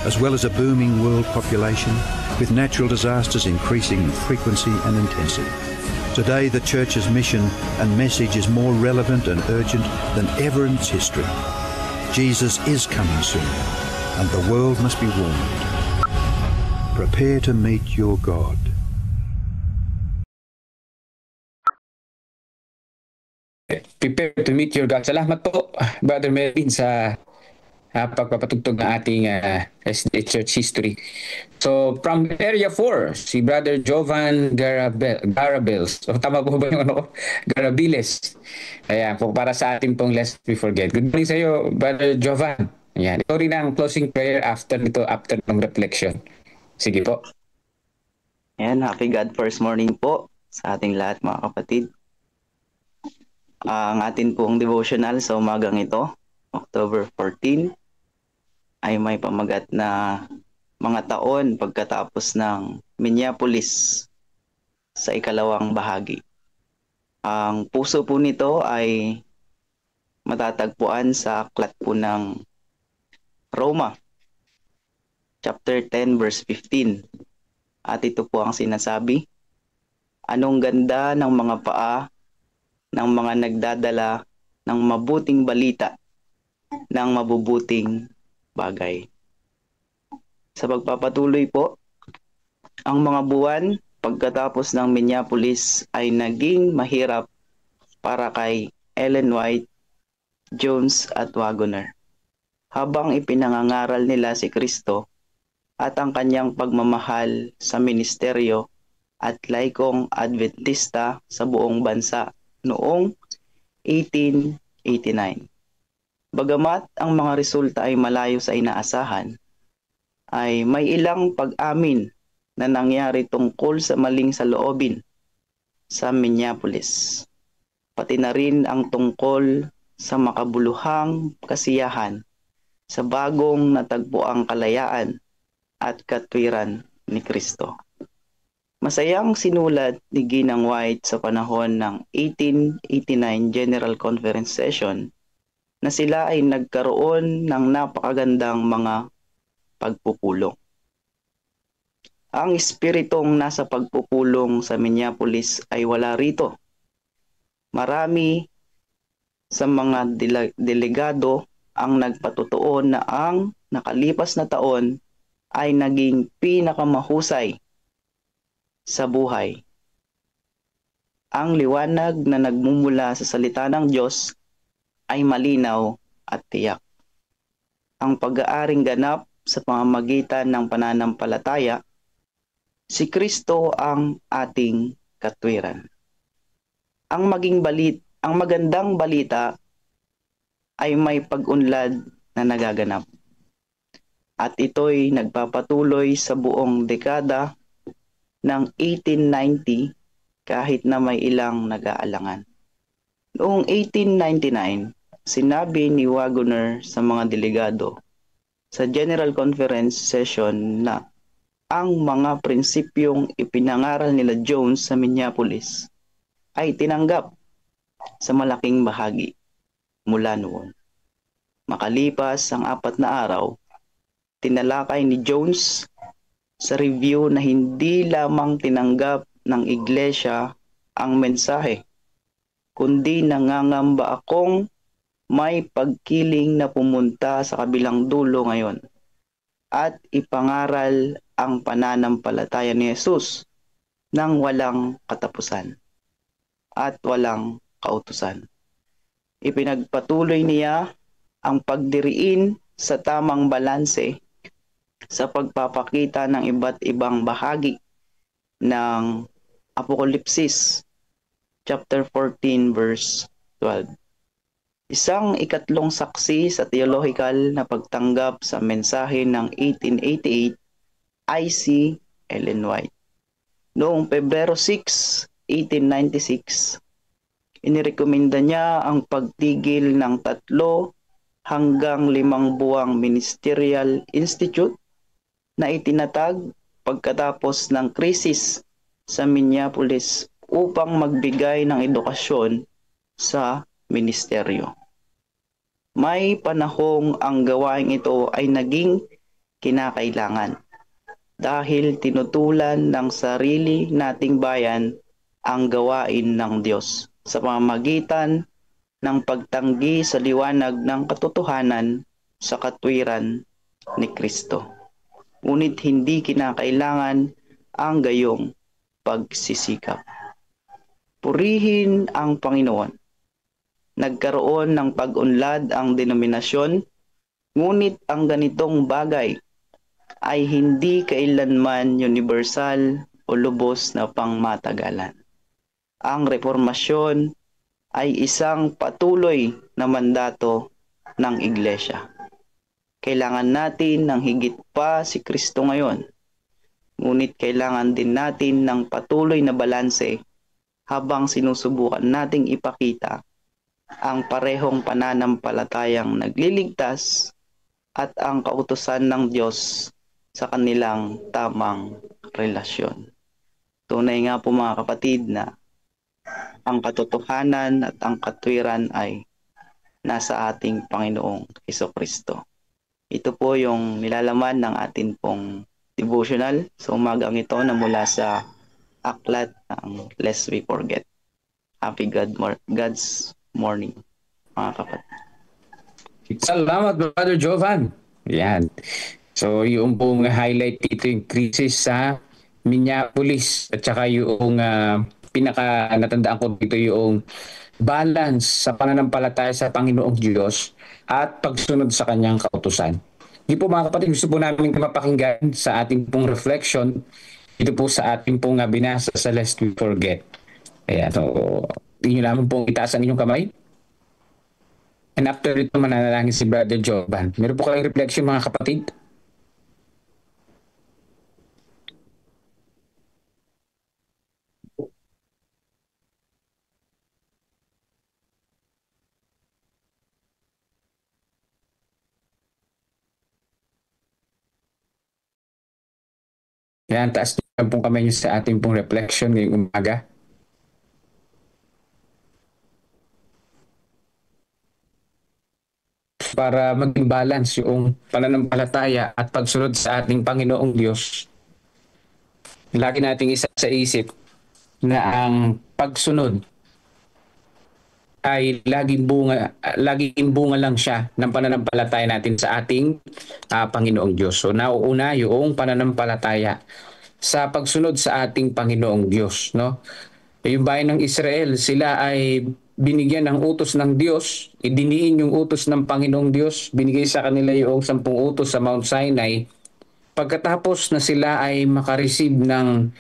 as well as a booming world population, with natural disasters increasing in frequency and intensity. Today, the Church's mission and message is more relevant and urgent than ever in its history. Jesus is coming soon, and the world must be warned. Prepare to meet your God. Prepare to meet your God. Salamat po, Brother Melvin, sa pagpapatugtog ng ating SDA Church history. So, from Area 4, si Brother Jovan Garabels. O, tama po ba yung ano ko? Garabiles. Ayan, po, para sa ating pong Lest We Forget. Good morning sa iyo, Brother Jovan. Ayan, ito rin ang closing prayer after ng reflection. Sige po. Ayan, happy God first morning po sa ating lahat, mga kapatid. Ang atin pong devotional sa umagang ito, October 14, ay may pamagat na mga taon pagkatapos ng Minneapolis sa ikalawang bahagi. Ang puso po nito ay matatagpuan sa aklat po ng Roma, chapter 10, verse 15. At ito po ang sinasabi, anong ganda ng mga paa ng mga nagdadala ng mabuting balita, ng mabubuting bagay. Sa pagpapatuloy po, ang mga buwan pagkatapos ng Minneapolis ay naging mahirap para kay Ellen White, Jones at Wagoner. Habang ipinangangaral nila si Kristo at ang kanyang pagmamahal sa ministeryo at laikong Adventista sa buong bansa noong 1889. Bagamat ang mga resulta ay malayo sa inaasahan, ay may ilang pag-amin na nangyari tungkol sa maling saloobin sa Minneapolis. Pati na rin ang tungkol sa makabuluhang kasiyahan sa bagong natagpuang kalayaan at katwiran ni Kristo. Masayang sinulat ni Ginang White sa panahon ng 1889 General Conference Session na sila ay nagkaroon ng napakagandang mga pagpupulong. Ang espiritong nasa pagpupulong sa Minneapolis ay wala rito. Marami sa mga delegado ang nagpatotoo na ang nakalipas na taon ay naging pinakamahusay sa buhay. Ang liwanag na nagmumula sa salita ng Diyos ay malinaw at tiyak. Ang pag-aaring ganap sa pamamagitan ng pananampalataya, si Kristo ang ating katwiran. Ang magandang balita ay may pag-unlad na nagaganap. At ito'y nagpapatuloy sa buong dekada ng 1890 kahit na may ilang nag-aalangan. Noong 1899, sinabi ni Wagoner sa mga delegado sa General Conference Session na ang mga prinsipyong ipinangaral nila Jones sa Minneapolis ay tinanggap sa malaking bahagi mula noon. Makalipas ang 4 na araw, tinalakay ni Jones sa review na hindi lamang tinanggap ng iglesia ang mensahe, kundi nangangamba akong may pagkiling na pumunta sa kabilang dulo ngayon at ipangaral ang pananampalataya ni Jesus nang walang katapusan at walang kautusan. Ipinagpatuloy niya ang pagdiriin sa tamang balanse sa pagpapakita ng iba't ibang bahagi ng Apokalipsis chapter 14 verse 12. Isang ikatlong saksi sa theological na pagtanggap sa mensahe ng 1888 ay si Ellen White. Noong Pebrero 6, 1896, inirekomenda niya ang pagtigil ng 3 hanggang 5 buwang ministerial institute na itinatag pagkatapos ng krisis sa Minneapolis upang magbigay ng edukasyon sa ministeryo. May panahong ang gawain ito ay naging kinakailangan dahil tinutulan ng sarili nating bayan ang gawain ng Diyos sa pamamagitan ng pagtanggi sa liwanag ng katotohanan sa katwiran ni Kristo. Ngunit hindi kinakailangan ang gayong pagsisikap. Purihin ang Panginoon. Nagkaroon ng pag-unlad ang denominasyon, ngunit ang ganitong bagay ay hindi kailanman universal o lubos na pangmatagalan. Ang reformasyon ay isang patuloy na mandato ng Iglesia. Kailangan natin ng higit pa si Kristo ngayon, ngunit kailangan din natin ng patuloy na balanse habang sinusubukan nating ipakita ang parehong pananampalatayang nagliligtas at ang kautusan ng Diyos sa kanilang tamang relasyon. Tunay nga po mga kapatid na ang katotohanan at ang katwiran ay nasa ating Panginoong Hesukristo. Ito po yung nilalaman ng atin pong devotional sa umagang ito na mula sa aklat ng Lest We Forget. Happy God's morning, mga kapatid. Salamat, Brother Jovan. Yan. So, yung pong highlight dito yung krisis sa Minneapolis at saka yung pinaka natandaan ko dito yung balance sa pananampalataya sa Panginoong Diyos at pagsunod sa kanyang kautusan. Hindi po mga kapatid, gusto po namin mapakinggan sa ating pong reflection ito po sa ating pong binasa sa Lest We Forget. Ayan, so hindi nyo naman pong itaas ang inyong kamay. And after ito, mananalangin si Brother Jovan. Meron po kayong reflection mga kapatid? Yan, taas nyo pong kamay nyo sa ating pong reflection ngayong umaga. Para maging balance yung pananampalataya at pagsunod sa ating Panginoong Diyos. Lagi nating isa sa isip na ang pagsunod ay laging bunga lang siya ng pananampalataya natin sa ating Panginoong Diyos. So nauuna yung pananampalataya sa pagsunod sa ating Panginoong Diyos, no? Yung bayan ng Israel, sila ay binigyan ng utos ng Diyos, idiniin yung utos ng Panginoong Diyos, binigay sa kanila yung 10 utos sa Mount Sinai. Pagkatapos na sila ay makareceive ng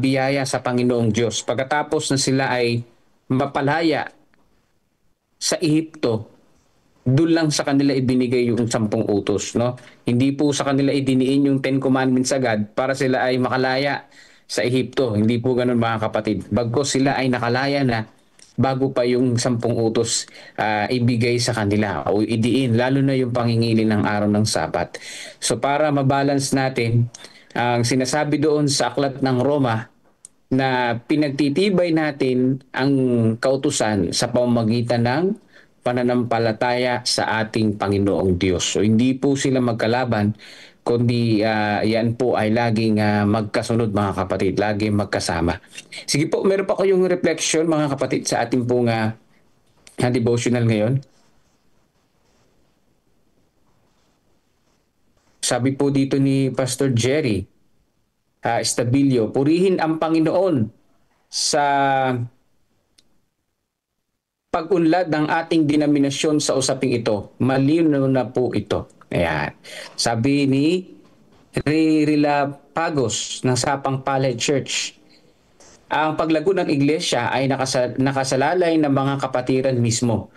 biyaya sa Panginoong Diyos, pagkatapos na sila ay mapalaya sa Ehipto, doon lang sa kanila ibinigay yung 10 utos, no? Hindi po sa kanila idiniin yung 10 commandments agad para sila ay makalaya sa Ehipto. Hindi po ganun mga kapatid. Bagkus sila ay nakalaya na bago pa yung 10 utos ibigay sa kanila o idiin, lalo na yung pangingilin ng araw ng Sabat. So para mabalance natin, ang sinasabi doon sa aklat ng Roma na pinagtitibay natin ang kautusan sa pamamagitan ng pananampalataya sa ating Panginoong Diyos. So hindi po sila magkalaban, kundi yan po ay laging magkasunod mga kapatid, laging magkasama. Sige po, meron pa kayong reflection mga kapatid sa ating pong devotional ngayon. Sabi po dito ni Pastor Jerry Estabilio, purihin ang Panginoon sa pag-unlad ng ating denominasyon sa usaping ito. Malinaw na po ito. Ayan. Sabi ni Rila Pagos ng Sapang Palay Church, ang paglago ng iglesia ay nakasalalay ng mga kapatiran mismo.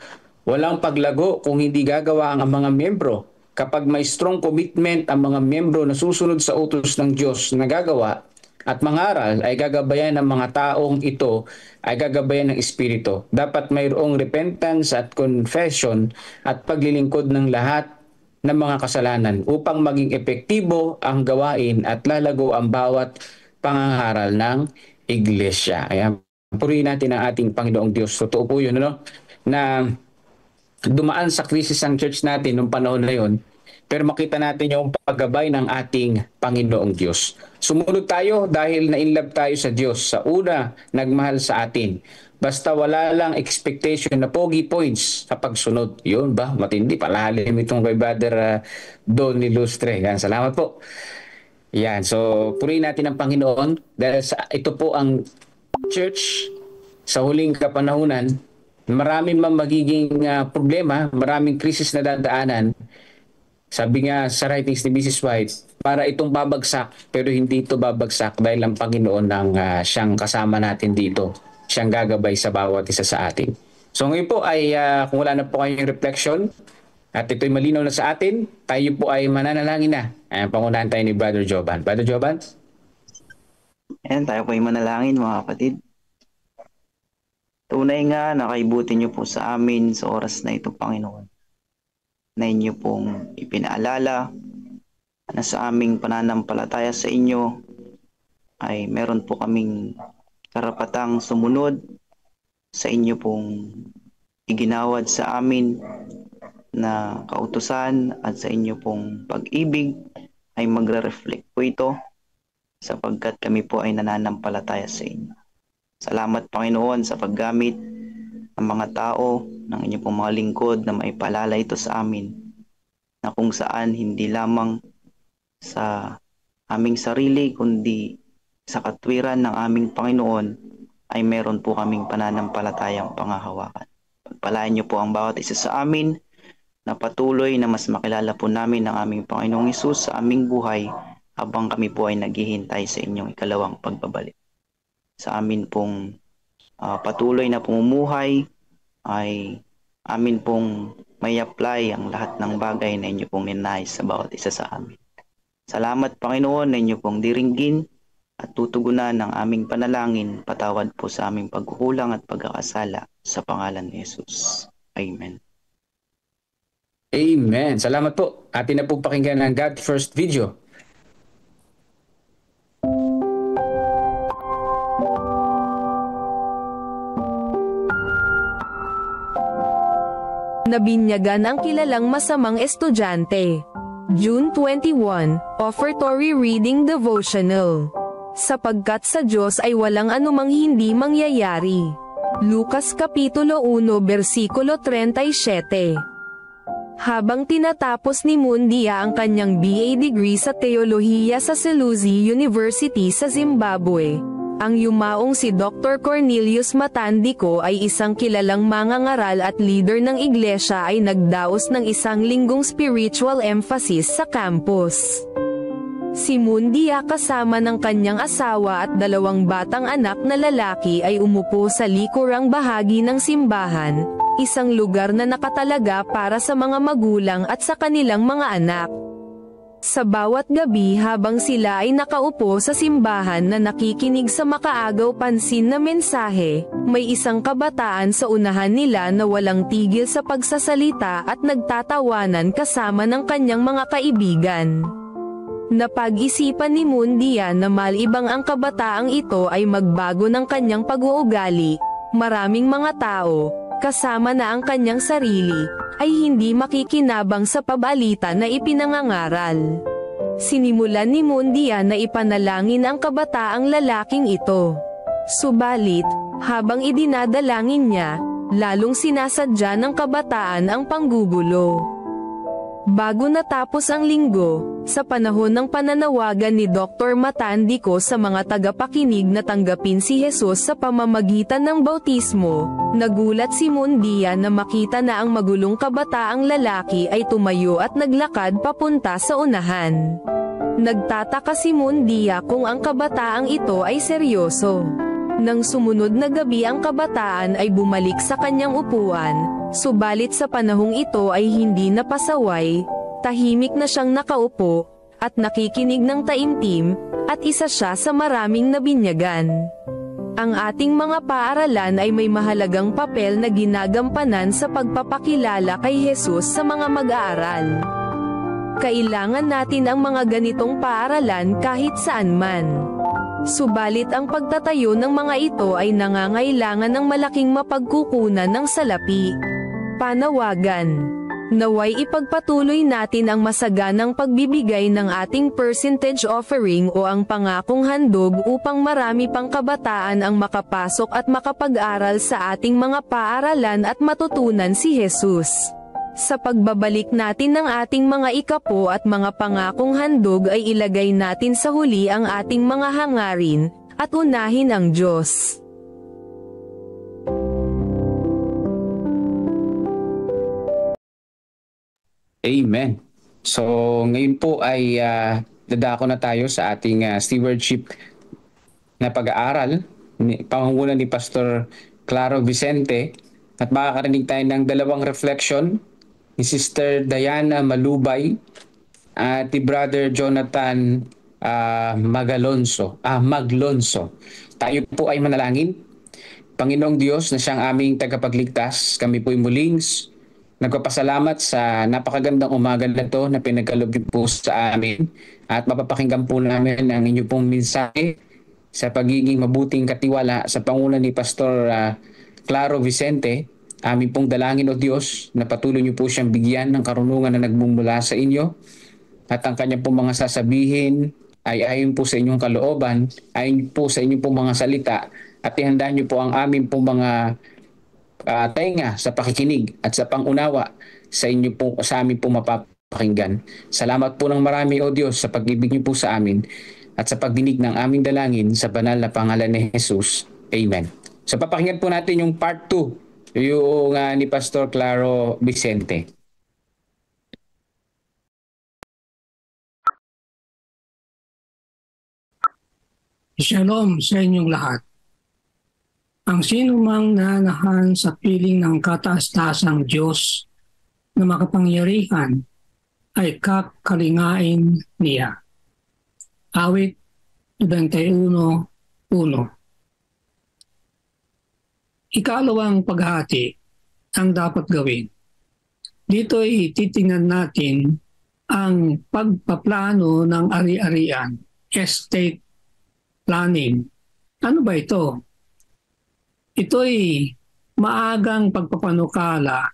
Walang paglago kung hindi gagawa ang mga miyembro. Kapag may strong commitment ang mga miyembro na susunod sa utos ng Diyos na gagawa at mangaral, ay gagabayan ng mga taong ito, ay gagabayan ng Espiritu. Dapat mayroong repentance at confession at paglilingkod ng lahat ng mga kasalanan upang maging epektibo ang gawain at lalago ang bawat pangangaral ng iglesia. Ayan, purihin natin ang ating Panginoong Diyos. Totoo po yun, ano? Na dumaan sa krisis ang church natin noong panahon na yun, pero makita natin yung paggabay ng ating Panginoong Diyos. Sumunod tayo dahil na-inlove tayo sa Diyos. Sa una, nagmahal sa atin. Basta wala lang expectation na pogi points sa pagsunod. Yun ba? Matindi. Palalim itong kay Brother Don Ilustre. Yan. Salamat po. Yan. So, purihin natin ang Panginoon dahil ito po ang church sa huling kapanahunan. Maraming magiging problema, maraming krisis na dadaanan. Sabi nga sa writings ni Mrs. White, para itong babagsak, pero hindi ito babagsak dahil ang Panginoon ang siyang kasama natin dito. Siyang gagabay sa bawat isa sa atin. So ngayon po ay kung wala na po kayong reflection at ito'y malinaw na sa atin, tayo po ay mananalangin na. Pangunahan tayo ni Brother Joban. Brother Joban? Ayan, tayo po ay manalangin mga kapatid. Tunay nga na kaibuti niyo po sa amin sa oras na ito, Panginoon. Na inyo pong ipinaalala na sa aming pananampalataya sa inyo ay meron po kaming karapatang sumunod sa inyo pong iginawad sa amin na kautusan at sa inyo pong pag-ibig ay magre-reflect po ito sapagkat kami po ay nananampalataya sa inyo. Salamat Panginoon sa paggamit ng mga tao, ng inyong pong mga lingkod na maipalala ito sa amin na kung saan hindi lamang sa aming sarili kundi sa katwiran ng aming Panginoon ay meron po kaming pananampalatayang pangahawakan. Pagpalain niyo po ang bawat isa sa amin na patuloy na mas makilala po namin ang aming Panginoong Hesus sa aming buhay habang kami po ay naghihintay sa inyong ikalawang pagbabalik. Sa amin pong patuloy na pumumuhay ay amin pong may apply ang lahat ng bagay na inyo pong ninais sa bawat isa sa amin. Salamat Panginoon na inyo pong diringgin at tutugunan ng aming panalangin, patawad po sa aming pagkukulang at pagkakasala sa pangalan ni Jesus. Amen. Amen. Salamat po. Atin na po pakinggan ang God First video. Nabinyagan ang kilalang masamang estudyante. June 21, Offertory Reading Devotional. Sapagkat sa Diyos ay walang anumang hindi mangyayari. Lucas Kapitulo 1 versikulo 37. Habang tinatapos ni Mundia ang kanyang BA degree sa Teolohiya sa Selusi University sa Zimbabwe, ang yumaong si Dr. Cornelius Matandico ay isang kilalang mangangaral at leader ng iglesia ay nagdaos ng isang linggong spiritual emphasis sa campus. Si Mundia kasama ng kanyang asawa at 2 batang anak na lalaki ay umupo sa likurang bahagi ng simbahan, isang lugar na nakatalaga para sa mga magulang at sa kanilang mga anak. Sa bawat gabi habang sila ay nakaupo sa simbahan na nakikinig sa makaagaw pansin na mensahe, may isang kabataan sa unahan nila na walang tigil sa pagsasalita at nagtatawanan kasama ng kanyang mga kaibigan. Napag-isipan ni Mundia na malibang ang kabataang ito ay magbago ng kanyang pag-uugali, maraming mga tao, kasama na ang kanyang sarili, ay hindi makikinabang sa pabalita na ipinangangaral. Sinimulan ni Mundia na ipanalangin ang kabataang lalaking ito. Subalit, habang idinadalangin niya, lalong sinasadya ng kabataan ang panggugulo. Bago natapos ang linggo, sa panahon ng pananawagan ni Dr. Matandico sa mga tagapakinig na tanggapin si Jesus sa pamamagitan ng bautismo, nagulat si Mundia na makita na ang magulong kabataang lalaki ay tumayo at naglakad papunta sa unahan. Nagtataka si Mundia kung ang kabataang ito ay seryoso. Nang sumunod na gabi ang kabataan ay bumalik sa kanyang upuan, subalit sa panahong ito ay hindi napasaway, tahimik na siyang nakaupo, at nakikinig ng taimtim, at isa siya sa maraming nabinyagan. Ang ating mga paaralan ay may mahalagang papel na ginagampanan sa pagpapakilala kay Jesus sa mga mag-aaral. Kailangan natin ang mga ganitong paaralan kahit saan man. Subalit ang pagtatayo ng mga ito ay nangangailangan ng malaking mapagkukunan ng salapi. Panawagan. Naway ipagpatuloy natin ang masaganang pagbibigay ng ating percentage offering o ang pangakong handog upang marami pang kabataan ang makapasok at makapag-aral sa ating mga paaralan at matutunan si Jesus. Sa pagbabalik natin ng ating mga ikapo at mga pangakong handog ay ilagay natin sa huli ang ating mga hangarin, at unahin ang Diyos. Amen. So ngayon po ay dadako na tayo sa ating stewardship na pag-aaral, pangunguna ni Pastor Claro Vicente, at makakarinig tayo ng dalawang reflection ni Sister Diana Malubay at ni Brother Jonathan Maglonso. Tayo po ay manalangin. Panginoong Diyos na siyang aming tagapagligtas, kami po ay muling nagpapasalamat sa napakagandang umaga na ito na pinagkaloob niyo po sa amin, at mapapakinggan po namin ang inyo pong mensahe sa pagiging mabuting katiwala sa panguna ni Pastor Claro Vicente. Amin pong dalangin, o Diyos, na patuloy niyo po siyang bigyan ng karunungan na nagmumula sa inyo, at ang kanyang pong mga sasabihin ay ayon po sa inyong kalooban, ayon po sa inyong pong mga salita, at ihanda niyo po ang amin pong mga tainga sa pakikinig at sa pangunawa sa inyo po, sa amin po mapapakinggan. Salamat po ng marami, o Diyos, sa pag-ibig niyo po sa amin at sa pagdinig ng aming dalangin sa banal na pangalan ni Jesus. Amen. So papakinggan po natin yung part 2, yung ni Pastor Claro Vicente. Shalom sa inyong lahat. Ang sino mang nanahan sa piling ng kataas-taasang Diyos na makapangyarihan ay kakalingain niya. Awit 21:1. Ikalawang paghati ang dapat gawin. Dito ay titingnan natin ang pagpaplano ng ari-arian, estate planning. Ano ba ito? Ito ay maagang pagpapanukala.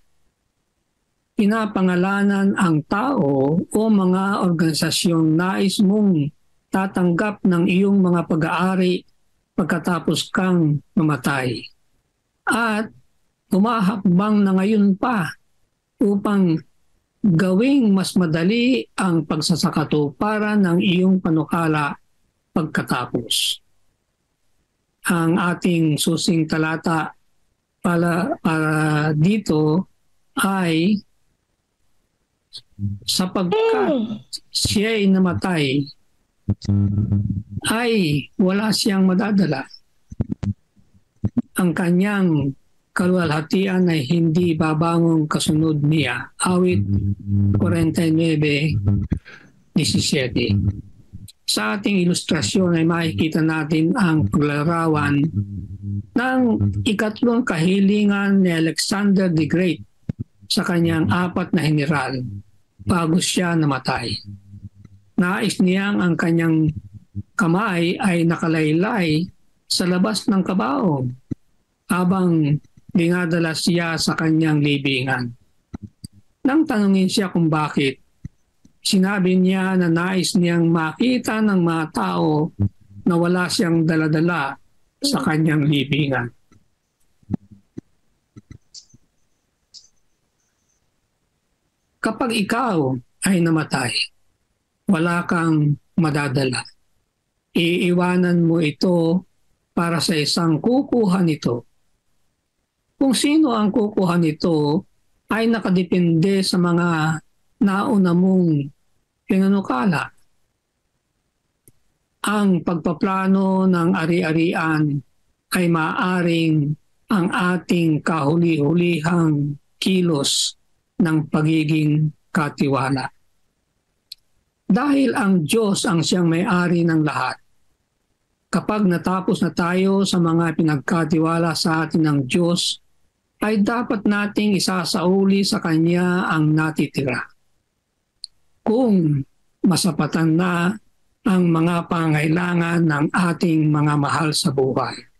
Pinapangalanan ang tao o mga organisasyong nais mong tatanggap ng iyong mga pag-aari pagkatapos kang mamatay. At humahakbang na ngayon pa upang gawing mas madali ang pagsasakatuparan ng iyong panukala pagkatapos. Ang ating susing talata para dito ay sapagkat siya'y namatay ay wala siyang madadala. Ang kanyang kaluwalhatian ay hindi babangong kasunod niya. Awit 49:17. Sa ating ilustrasyon ay makikita natin ang paglarawan ng ikatlong kahilingan ni Alexander the Great sa kanyang 4 na general bago siya namatay. Nais niyang ang kanyang kamay ay nakalaylay sa labas ng kabaong habang dinadala siya sa kanyang libingan. Nang tanungin siya kung bakit, sinabi niya na nais niyang makita ng mga tao na wala siyang daladala sa kanyang libingan. Kapag ikaw ay namatay, wala kang madadala. Iiwanan mo ito para sa isang kukuha nito. Kung sino ang kukuha nito ay nakadepende sa mga nauna mong pinanukala. Ang pagpaplano ng ari-arian ay maaaring ang ating kahuli-hulihang kilos ng pagiging katiwala. Dahil ang Diyos ang siyang may-ari ng lahat, kapag natapos na tayo sa mga pinagkatiwala sa atin ng Diyos, ay dapat nating isasauli sa Kanya ang natitira. Kung masapatan na ang mga pangailangan ng ating mga mahal sa buhay.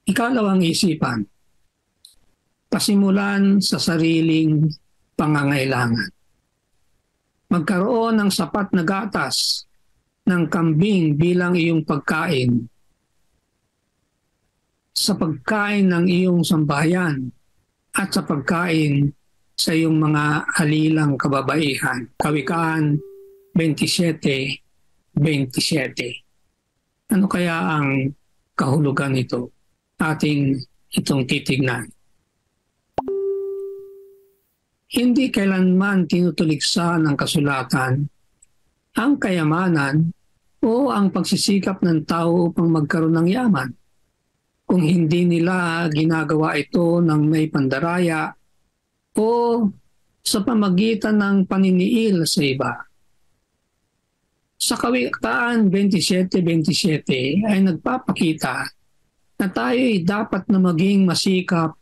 Ikalawang isipan, pasimulan sa sariling pangangailangan. Magkaroon ng sapat na gatas ng kambing bilang iyong pagkain sa pagkain ng iyong sambahayan at sa pagkain sa iyong mga halilang kababaihan. Kawikaan 27:27. Ano kaya ang kahulugan nito? Ating itong titignan. Hindi kailanman tinutuliksa ng kasulatan ang kayamanan o ang pagsisikap ng tao upang magkaroon ng yaman. Kung hindi nila ginagawa ito ng may pandaraya o sa pamagitan ng paniniil sa iba. Sa Kawikaan 27:27 ay nagpapakita na tayo'y dapat na maging masikap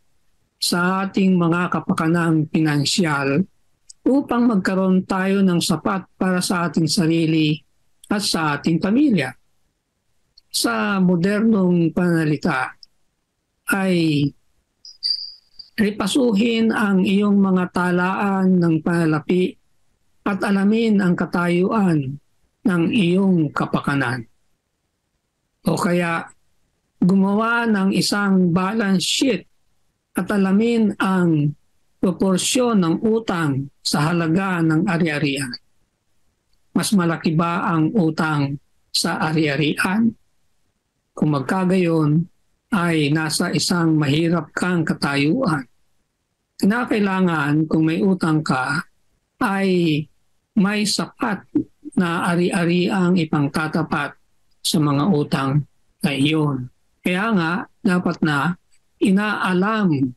sa ating mga kapakanang pinansyal upang magkaroon tayo ng sapat para sa ating sarili at sa ating pamilya. Sa modernong pananalita ay ripasuhin ang iyong mga talaan ng panalapi at alamin ang katayuan ng iyong kapakanan. O kaya gumawa ng isang balance sheet at alamin ang proporsyon ng utang sa halaga ng ari-arian. Mas malaki ba ang utang sa ari-arian? Kung magkagayon, ay nasa isang mahirap kang katayuan. Kinakailangan kung may utang ka, ay may sapat na ari-ariang ipangtatapat sa mga utang na iyon. Kaya nga, dapat na inaalam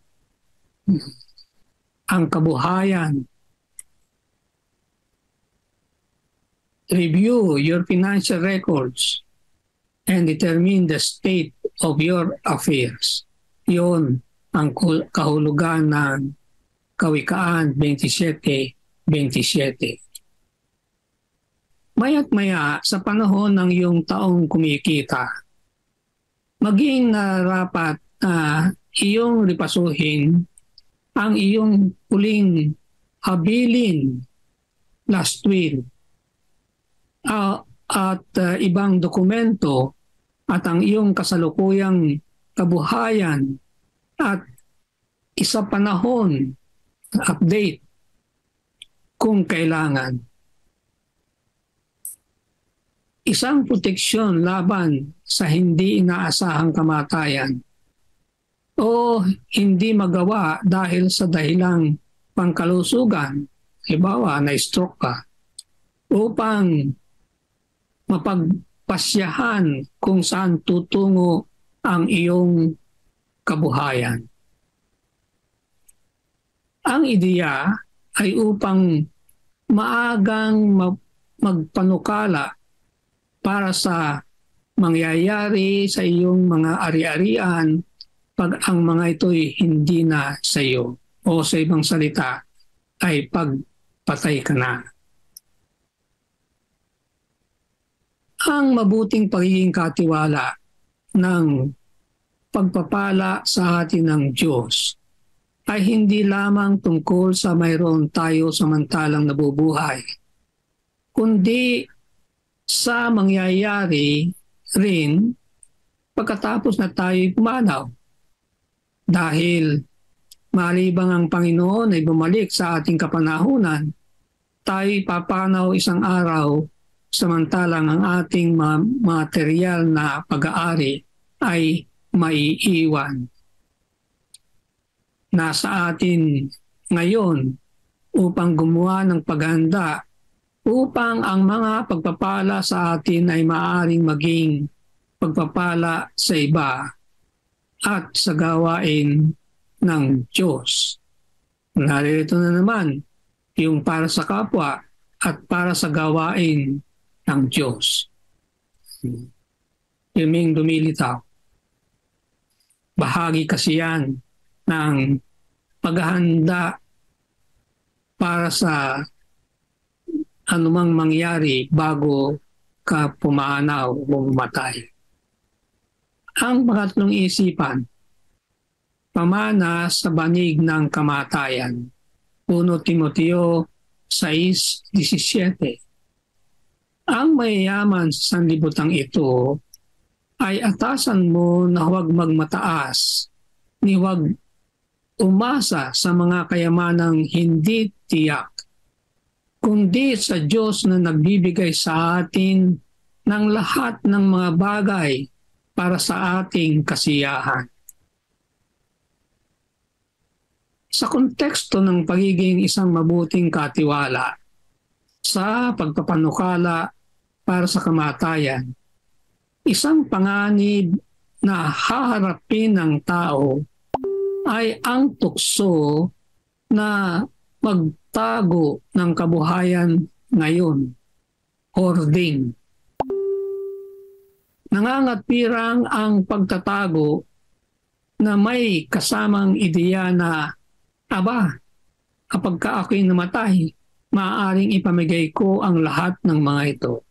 ang kabuhayan. Review your financial records and determine the state of your affairs. Yun ang kahulugan ng Kawikaan 27:27. Maya't maya sa panahon ng iyong taong kumikita, maging narapat na iyong ripasuhin ang iyong huling habilin, last will, at ibang dokumento at ang iyong kasalukuyang kabuhayan at isa panahon update kung kailangan. Isang proteksyon laban sa hindi inaasahang kamatayan o hindi magawa dahil sa dahilang pangkalusugan, halimbawa na-stroke ka, upang mapagpasyahan kung saan tutungo ang iyong kabuhayan. Ang ideya ay upang maagang magpanukala para sa mangyayari sa iyong mga ari-arian pag ang mga ito'y hindi na sa iyo, o sa ibang salita ay pagpatay ka na. Ang mabuting pagiging katiwala ng pagpapala sa atin ng Diyos ay hindi lamang tungkol sa mayroon tayo samantalang nabubuhay, kundi sa mangyayari rin pagkatapos na tayo'y pumanaw. Dahil malibang ang Panginoon ay bumalik sa ating kapanahunan, tayo'y papanaw isang araw samantalang ang ating material na pag-aari ay maiiwan. Nasa atin ngayon upang gumawa ng paghanda upang ang mga pagpapala sa atin ay maaaring maging pagpapala sa iba at sa gawain ng Diyos. Narito na naman yung para sa kapwa at para sa gawain ng Diyos. Yung lumilitaw. Bahagi kasi yan ng paghahanda para sa anumang mangyari bago ka pumanaw o mamatay. Ang pangatlong isipan, pamana sa banig ng kamatayan. 1 Timoteo 6:17. Ang mayayaman sa sanlibutan ito ay atasan mo na huwag magmataas, ni huwag umasa sa mga kayamanang hindi tiyak, kundi sa Diyos na nagbibigay sa atin ng lahat ng mga bagay para sa ating kasiyahan. Sa konteksto ng pagiging isang mabuting katiwala sa pagpapanukala para sa kamatayan, isang panganib na haharapin ng tao ay ang tukso na magtago ng kabuhayan ngayon, hoarding. Nangangatpirang ang pagtatago na may kasamang ideya na, aba, kapag ka ako'y namatay, maaaring ipamigay ko ang lahat ng mga ito.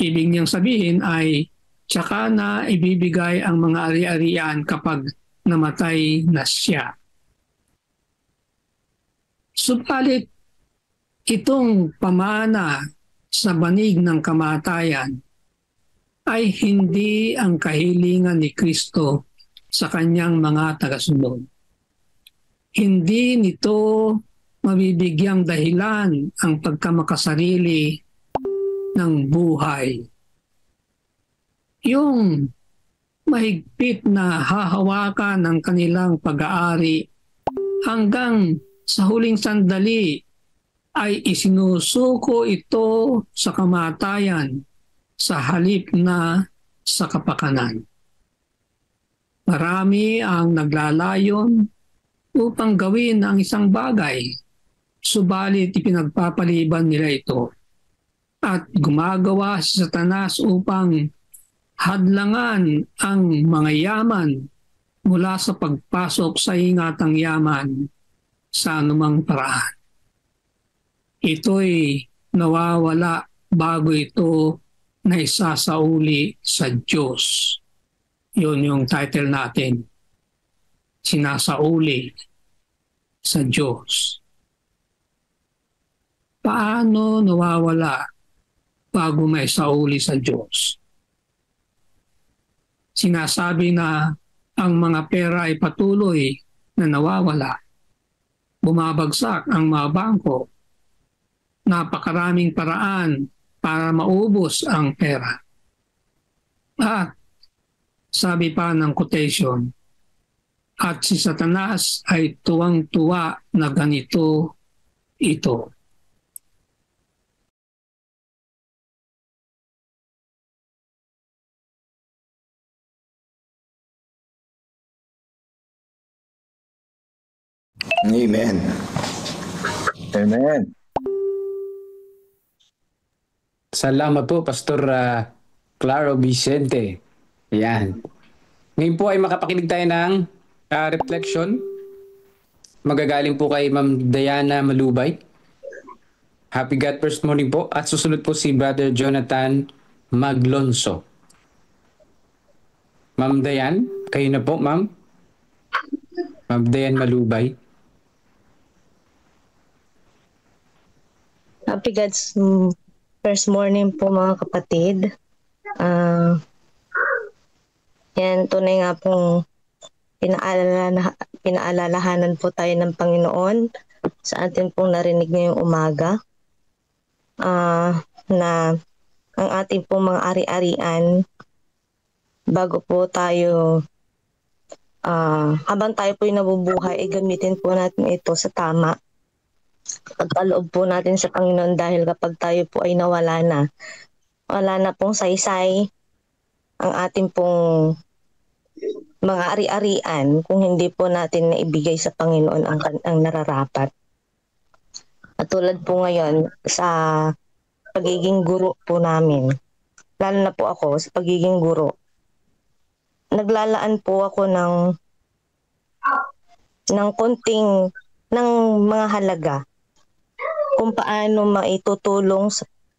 Ibig niyang sabihin ay tsaka na ibibigay ang mga ari-arian kapag namatay na siya. Subalit, itong pamana sa banig ng kamatayan ay hindi ang kahilingan ni Kristo sa kanyang mga tagasunod. Hindi nito mabibigyang dahilan ang pagkamakasarili ng buhay. Yung mahigpit na hahawakan ng kanilang pag-aari hanggang sa huling sandali ay isinusuko ito sa kamatayan sa halip na sa kapakanan. Marami ang naglalayon upang gawin ang isang bagay, subalit ipinagpapaliban nila ito at gumagawa si Satanas upang hadlangan ang mga yaman mula sa pagpasok sa ingatang yaman sa anumang paraan. Ito'y nawawala bago ito na isasauli sa Diyos. Yun yung title natin. Sinasauli sa Diyos. Paano nawawala bago may sauli sa Diyos? Sinasabi na ang mga pera ay patuloy na nawawala. Bumabagsak ang mga bangko. Napakaraming paraan para maubos ang pera. At sabi pa ng quotation, at si Satanas ay tuwang-tuwa na ganito ito. Amen. Amen. Salamat po, Pastor Claro Vicente. Yan. Ngayon po ay makapakinig tayo ng reflection. Magagaling po kay Ma'am Diana Malubay. Happy God First Morning po. At susunod po si Brother Jonathan Maglonso. Ma'am Diane, kayo na po, Ma'am. Ma'am Diane Malubay. Happy God's First Morning po mga kapatid. Yan, tunay nga pong pinaalalahanan po tayo ng Panginoon sa atin pong narinig ngayong umaga na ang ating pong mga ari-arian bago po tayo habang tayo po nabubuhay ay gamitin po natin ito sa tama pagkaloob po natin sa Panginoon dahil kapag tayo po ay nawala na, wala na pong saysay ang ating pong mga ari-arian kung hindi po natin naibigay sa Panginoon ang nararapat. At tulad po ngayon sa pagiging guro po namin, lalo na po ako sa pagiging guro, naglalaan po ako ng konting ng mga halaga kung paano maitutulong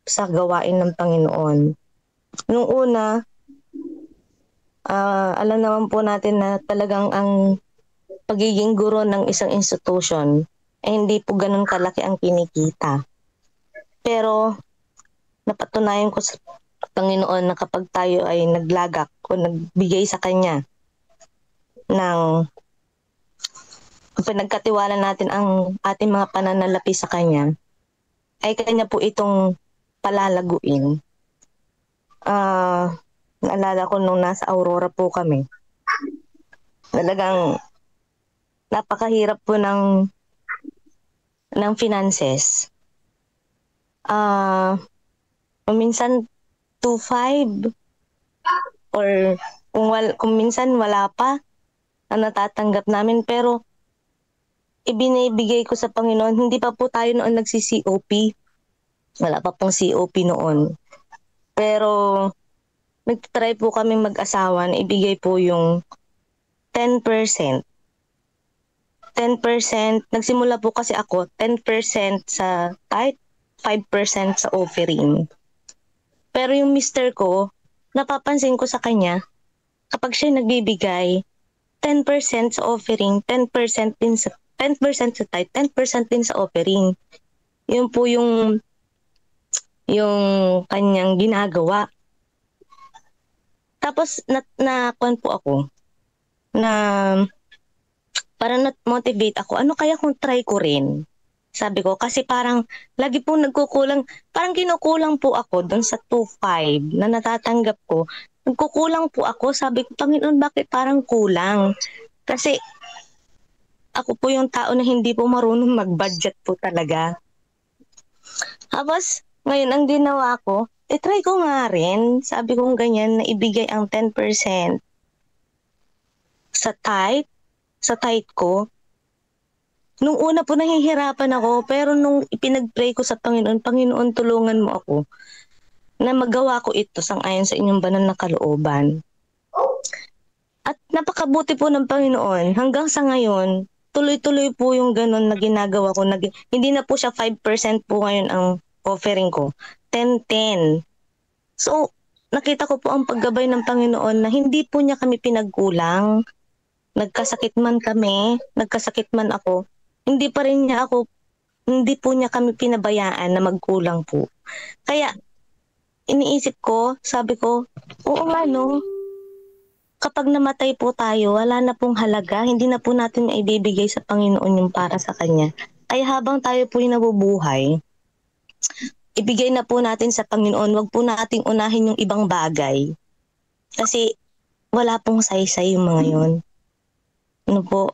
sa gawain ng Panginoon. Nung una, alam naman po natin na talagang ang pagiging guro ng isang institution ay hindi po ganun kalaki ang kinikita. Pero napatunayan ko sa Panginoon na kapag tayo ay naglagak o nagbigay sa Kanya ng pinagkatiwala natin ang ating mga pananalapi sa Kanya, ay Kanya po itong palalaguin. Naalala ko nung nasa Aurora po kami, talagang napakahirap po ng finances. Minsan 2.5 or kung minsan wala pa na natatanggap namin, pero ibinibigay ko sa Panginoon. Hindi pa po tayo noon nagsi-COP. Wala pa pong COP noon. Pero nagtry po kaming mag-asawa na ibigay po yung 10%. 10%, nagsimula po kasi ako 10% sa tithe, 5% sa offering. Pero yung mister ko, napapansin ko sa kanya, kapag siya nagbibigay, 10% sa offering, 10% sa tithe, 10% din sa offering. Yun po yung kanyang ginagawa. Tapos na-kuan po ako na parang na-motivate ako. Ano kaya kung try ko rin? Sabi ko, kasi parang lagi po nagkukulang, parang kinukulang po ako doon sa 2.5 na natatanggap ko. Nagkukulang po ako. Sabi ko, Panginoon, bakit parang kulang? Kasi ako po yung tao na hindi po marunong mag-budget po talaga. Tapos, ngayon ang ginawa ko, try ko nga rin. Sabi ko ganyan, na ibigay ang 10% sa tithe ko. Nung una po nahihirapan ako, pero nung ipinag-pray ko sa Panginoon, Panginoon, tulungan mo ako na magawa ko ito sang-ayon sa inyong banal na kalooban. At napakabuti po ng Panginoon. Hanggang sa ngayon, tuloy-tuloy po yung ganun na ginagawa ko. Hindi na po siya 5% po ngayon ang offering ko. 10-10. So, nakita ko po ang paggabay ng Panginoon na hindi po niya kami pinagkulang. Nagkasakit man kami, nagkasakit man ako, hindi po niya kami pinabayaan na magkulang po. Kaya, iniisip ko, sabi ko, oo nga no, kapag namatay po tayo, wala na pong halaga, hindi na po natin ibibigay sa Panginoon yung para sa Kanya. Kaya habang tayo po yung nabubuhay, ibigay na po natin sa Panginoon, wag po nating unahin yung ibang bagay. Kasi wala pong saysay yung mga yun. Ano po,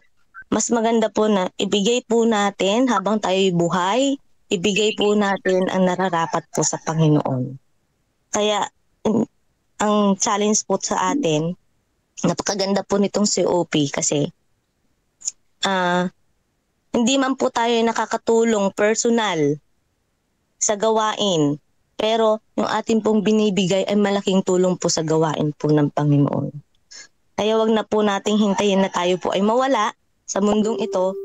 mas maganda po na ibigay po natin habang tayo'y buhay, ibigay po natin ang nararapat po sa Panginoon. Kaya ang challenge po sa atin, napakaganda po nitong COP kasi hindi man po tayo nakakatulong personal sa gawain, pero yung ating pong binibigay ay malaking tulong po sa gawain po ng Panginoon. Kaya wag na po nating hintayin na tayo po ay mawala sa mundong ito,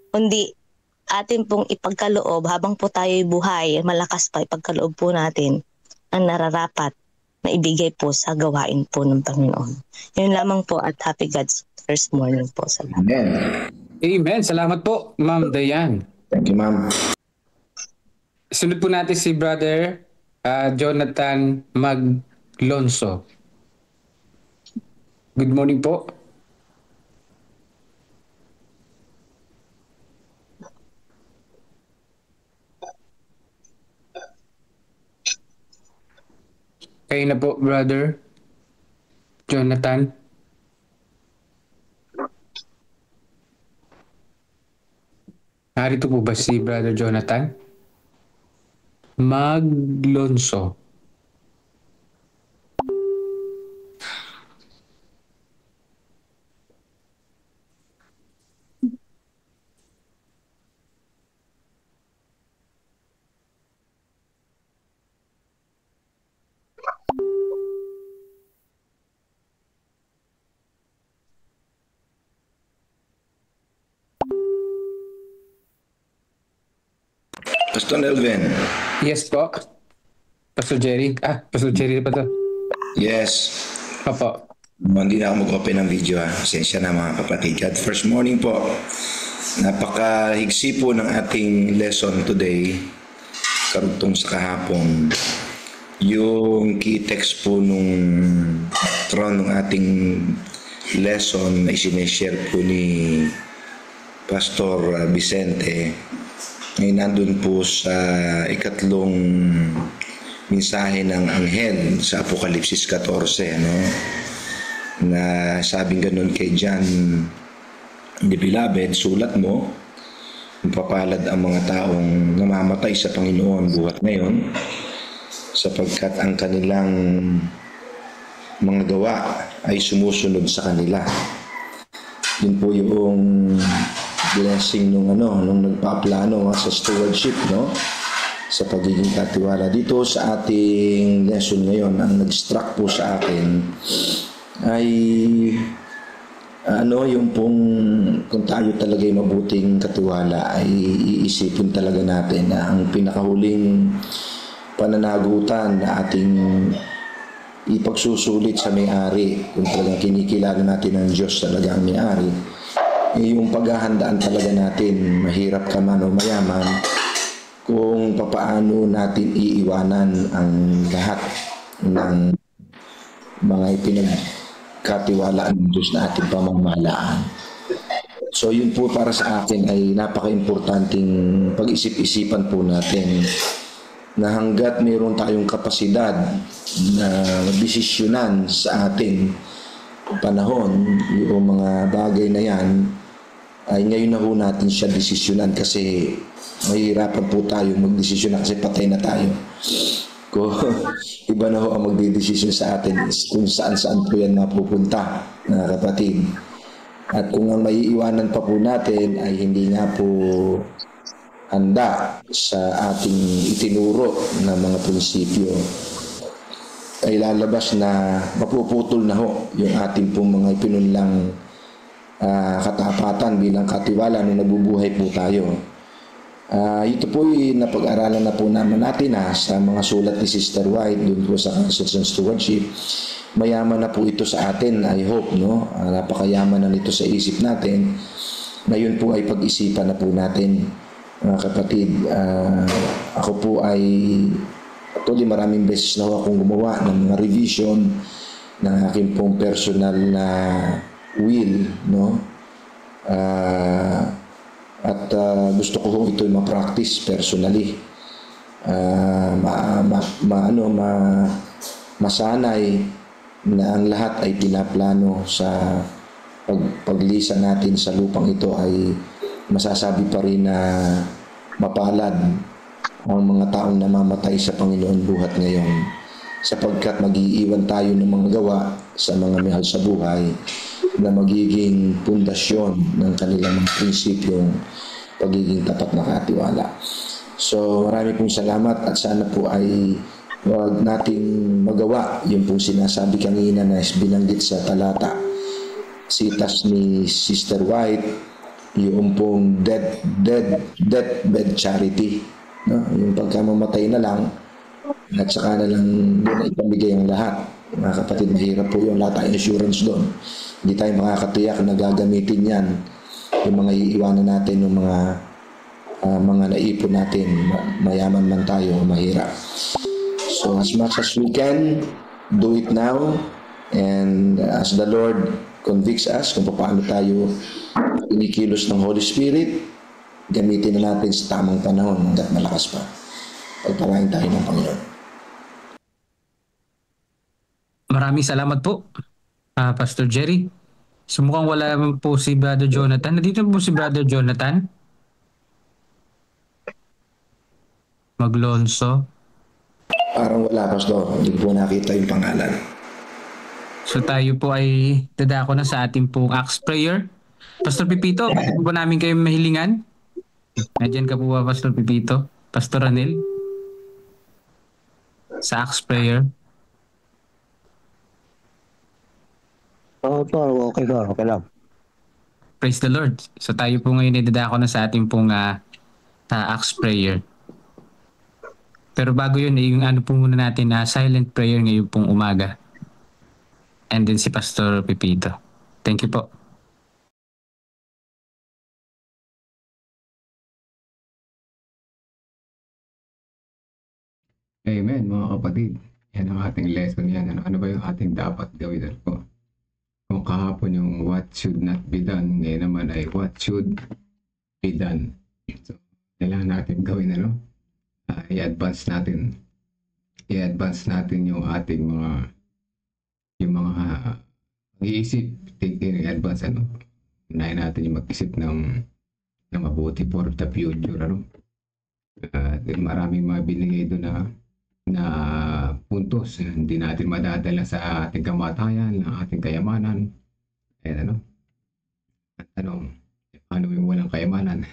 kundi atin pong ipagkaloob habang po tayo'y buhay, malakas pa ipagkaloob po natin ang nararapat na ibigay po sa gawain po ng Panginoon. Yun lamang po at happy God's first morning po sa lahat. Amen. Amen. Salamat po, Ma'am Dayan. Thank you, ma'am. Sunod po natin si Brother Jonathan Maglonso. Good morning po. Kayo na po, Brother Jonathan. Narito po ba si Brother Jonathan? Maglonso. Pastor Elvin. Yes po. Pastor Jerry. Pastor Jerry ba to? Yes. Opo. Hindi na ako mag-open ng video. Pasensya na mga kapatid. At first morning po, napakahigsi po ng ating lesson today, karugtong sa kahapon. Yung key text po nung tron ng ating lesson na isineshare po ni Pastor Vicente ay nandun po sa ikatlong mensahe ng anghel sa Apokalipsis 14, no? Na sabing ganun kay John the Beloved, sulat mo, mapapalad ang mga taong namamatay sa Panginoon buhat ngayon sapagkat ang kanilang mga gawa ay sumusunod sa kanila. Yun po yung blessing nung nagpaplano sa stewardship, no? Sa pagiging katiwala. Dito sa ating lesson ngayon, ang nag-struck po sa akin ay yung pong kung tayo talaga ay mabuting katiwala ay iisipin talaga natin na ang pinakahuling pananagutan na ating ipagsusulit sa may-ari, kung talagang kinikilala natin ng Diyos talaga ang may-ari, yung paghahandaan talaga natin, mahirap ka man o mayaman, kung papaano natin iiwanan ang lahat ng mga ipinagkatiwalaan ng Diyos na ating pamamahalaan. So yun po para sa akin ay napaka-importanting pag-isip-isipan po natin na hanggat mayroon tayong kapasidad na desisyonan sa ating panahon, yung mga bagay na yan, ay ngayon na ho natin siya desisyonan kasi mahihirapan po tayo magdesisyon kasi patay na tayo. Kung iba na ho ang magdidesisyon sa atin kung saan-saan po yan mapupunta, mga kapatid. At kung ang maiiwanan pa po natin ay hindi nga po handa sa ating itinuro na mga prinsipyo, ay lalabas na mapuputol na ho yung ating pong mga ipinunlang katapatan bilang katiwala nung nabubuhay po tayo. Ito po yung napag-aralan na po naman natin sa mga sulat ni Sister White dun po sa Councils on Stewardship. Mayaman na po ito sa atin, I hope, no? Napakayaman na nito sa isip natin. Ngayon po ay pag-isipan na po natin, mga kapatid. Ako po ay actually maraming beses na akong gumawa ng mga revision ng aking pong personal na will, no? At gusto ko ito ma-practice personally. Masanay na ang lahat ay pinaplano sa paglisa natin sa lupang ito ay masasabi pa rin na mapalad ang mga taong namamatay sa Panginoon buhat ngayon, sapagkat mag-iiwan tayo ng mga gawa sa mga mahal sa buhay na magiging pundasyon ng kanilang mga prinsipyong pagiging tapat na katiwala. So marami pong salamat at sana po ay huwag nating magawa yung pong sinasabi kanina na binanggit sa talata, sitas ni Sister White, yung pong deathbed charity, no? Yung pagkamamatay na lang at saka na lang doon ay pamigay ang lahat. Mga kapatid, mahirap po yung lahat ng insurance doon. Hindi tayo makakatiyak na gagamitin yan, yung mga iiwanan natin, yung mga naipon natin, mayaman man tayo o mahirap. So as much as we can, do it now, and as the Lord convicts us kung paano tayo inikilos ng Holy Spirit, gamitin na natin sa tamang panahon hanggat malakas pa. Pagpalain tayo ng Panginoon. Maraming salamat po, Pastor Jerry. So mukhang wala po si Brother Jonathan. Nandito po si Brother Jonathan. Maglonso. Parang wala, Pastor. Hindi ko po nakita yung pangalan. So tayo po ay dadako na sa ating pong Acts Prayer. Pastor Pipito, pwede po namin kayo mahilingan? Nandiyan ka po ba, Pastor Pipito? Pastor Ranil? Sa Acts Prayer. Okay ba? Okay lang. Praise the Lord. So tayo po ngayon ay dadako na sa ating pong Acts Prayer. Pero bago yun, yung ano po muna natin na silent prayer ngayon pong umaga. And then si Pastor Pipito. Thank you po. Amen, mga kapatid. Yan ang ating lesson yan. Ano ba yung ating dapat gawin? Kung kahapon yung what should not be done, ngayon naman ay what should be done. So, kailangan natin gawin, i-advance natin yung ating mga pag-iisip, i-advance, unahin natin yung mag-isip ng mabuti for the future, maraming mga binigay doon na puntos, hindi natin madadala sa ating kamatayan, ng ating kayamanan. Tanong, paano yung walang kayamanan?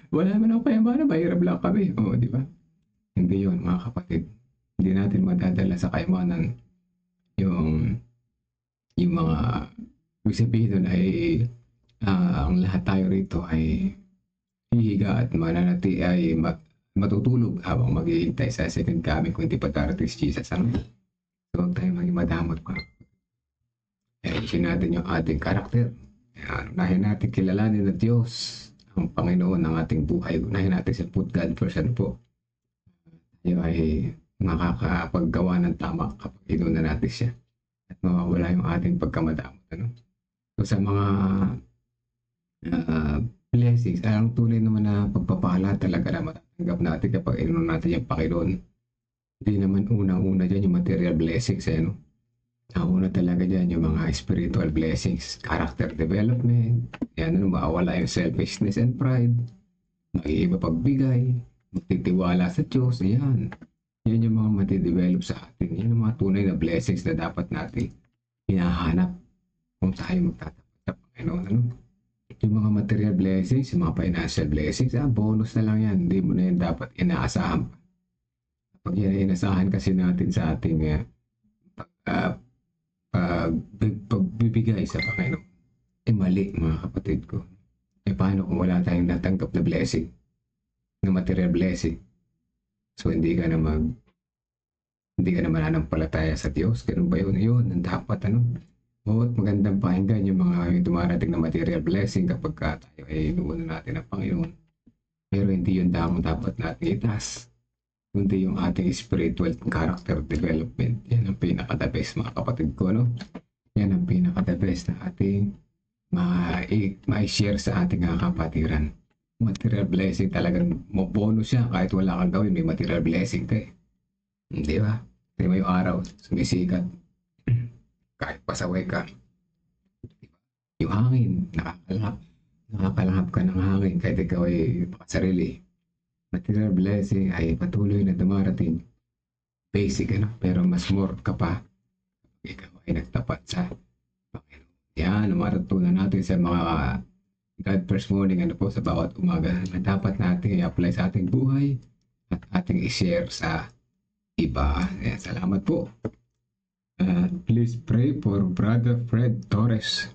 Wala naman ang kayamanan, mahirap lang kami. Di ba? Hindi yun, mga kapatid. Hindi natin madadala sa kayamanan yung mga ibig sabihin doon ay ang lahat tayo rito ay hihiga at mananati ay matutulog habang maghihintay sa second coming kung hindi pa darating si Jesus. So huwag tayo maging madamot pa. Ayusin natin yung ating karakter. Unahin natin kilalanin na Diyos ang Panginoon ng ating buhay. Unahin natin sa put God first po. Tayo ay makakapaggawa ng tama kapag inuna natin siya at mawawala yung ating pagkamadamot. So sa mga blessings, ang tunay naman na pagpapala talaga na matatanggap natin kapag inuna natin yung Panginoon. Hindi naman unang-una dyan yung material blessings. Ang una talaga dyan yung mga spiritual blessings, character development, mawawala yung selfishness and pride, mag-iiba pagbigay, magtitiwala sa Diyos, yan yung mga matidevelop sa atin. Yan ang mga tunay na blessings na dapat natin hinahanap kung tayo magtatapat sa Panginoon. Yung mga material blessings, yung mga financial blessings, bonus na lang yan. Hindi mo na yan dapat inaasahan. Kapag yan inaasahan kasi natin sa ating pagbibigay sa Panginoon, mali, mga kapatid ko. Paano kung wala tayong natanggap na blessing, na material blessing? So hindi ka na mananampalataya sa Diyos. Ganun ba yun? Yun, ang dapat bawat magandang pakinggan yung mga dumarating na material blessing kapag tayo ay inuuna natin ang Panginoon. Pero hindi yun dapat natin itaas. Kundi yung ating spiritual character development. Yan ang pinaka-the best, mga kapatid ko, Yan ang pinaka-the best na ating ma-share sa ating kapatiran. Material blessing talagang bonus siya. Kahit wala kang gawin, may material blessing ka eh. Di ba? Hindi mo yung araw, sumisikat. Kahit pasaway ka. Yung hangin, nakakalahap ka ng hangin kahit ikaw ay makasarili. Material blessing ay patuloy na dumarating. Basic, pero mas more ka pa. Ikaw ay nagtapat sa Panginoon. Yan, matutunan natin sa mga God First Morning, sa bawat umaga na dapat natin i-apply sa ating buhay at ating i-share sa iba. Yan, salamat po. Please pray for Brother Fred Torres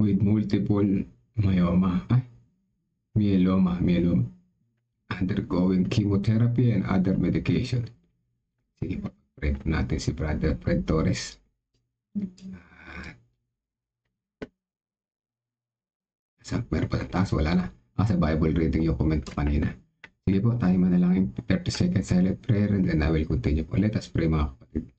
with multiple myeloma, undergoing chemotherapy and other medication. Sige po, pray po natin si Brother Fred Torres. Meron pa sa taas, wala na. Sa Bible reading yung comment ko kanina. Sige po, tayo manalangin 30 seconds silent prayer and then I will continue po. Let us pray, mga kapatid.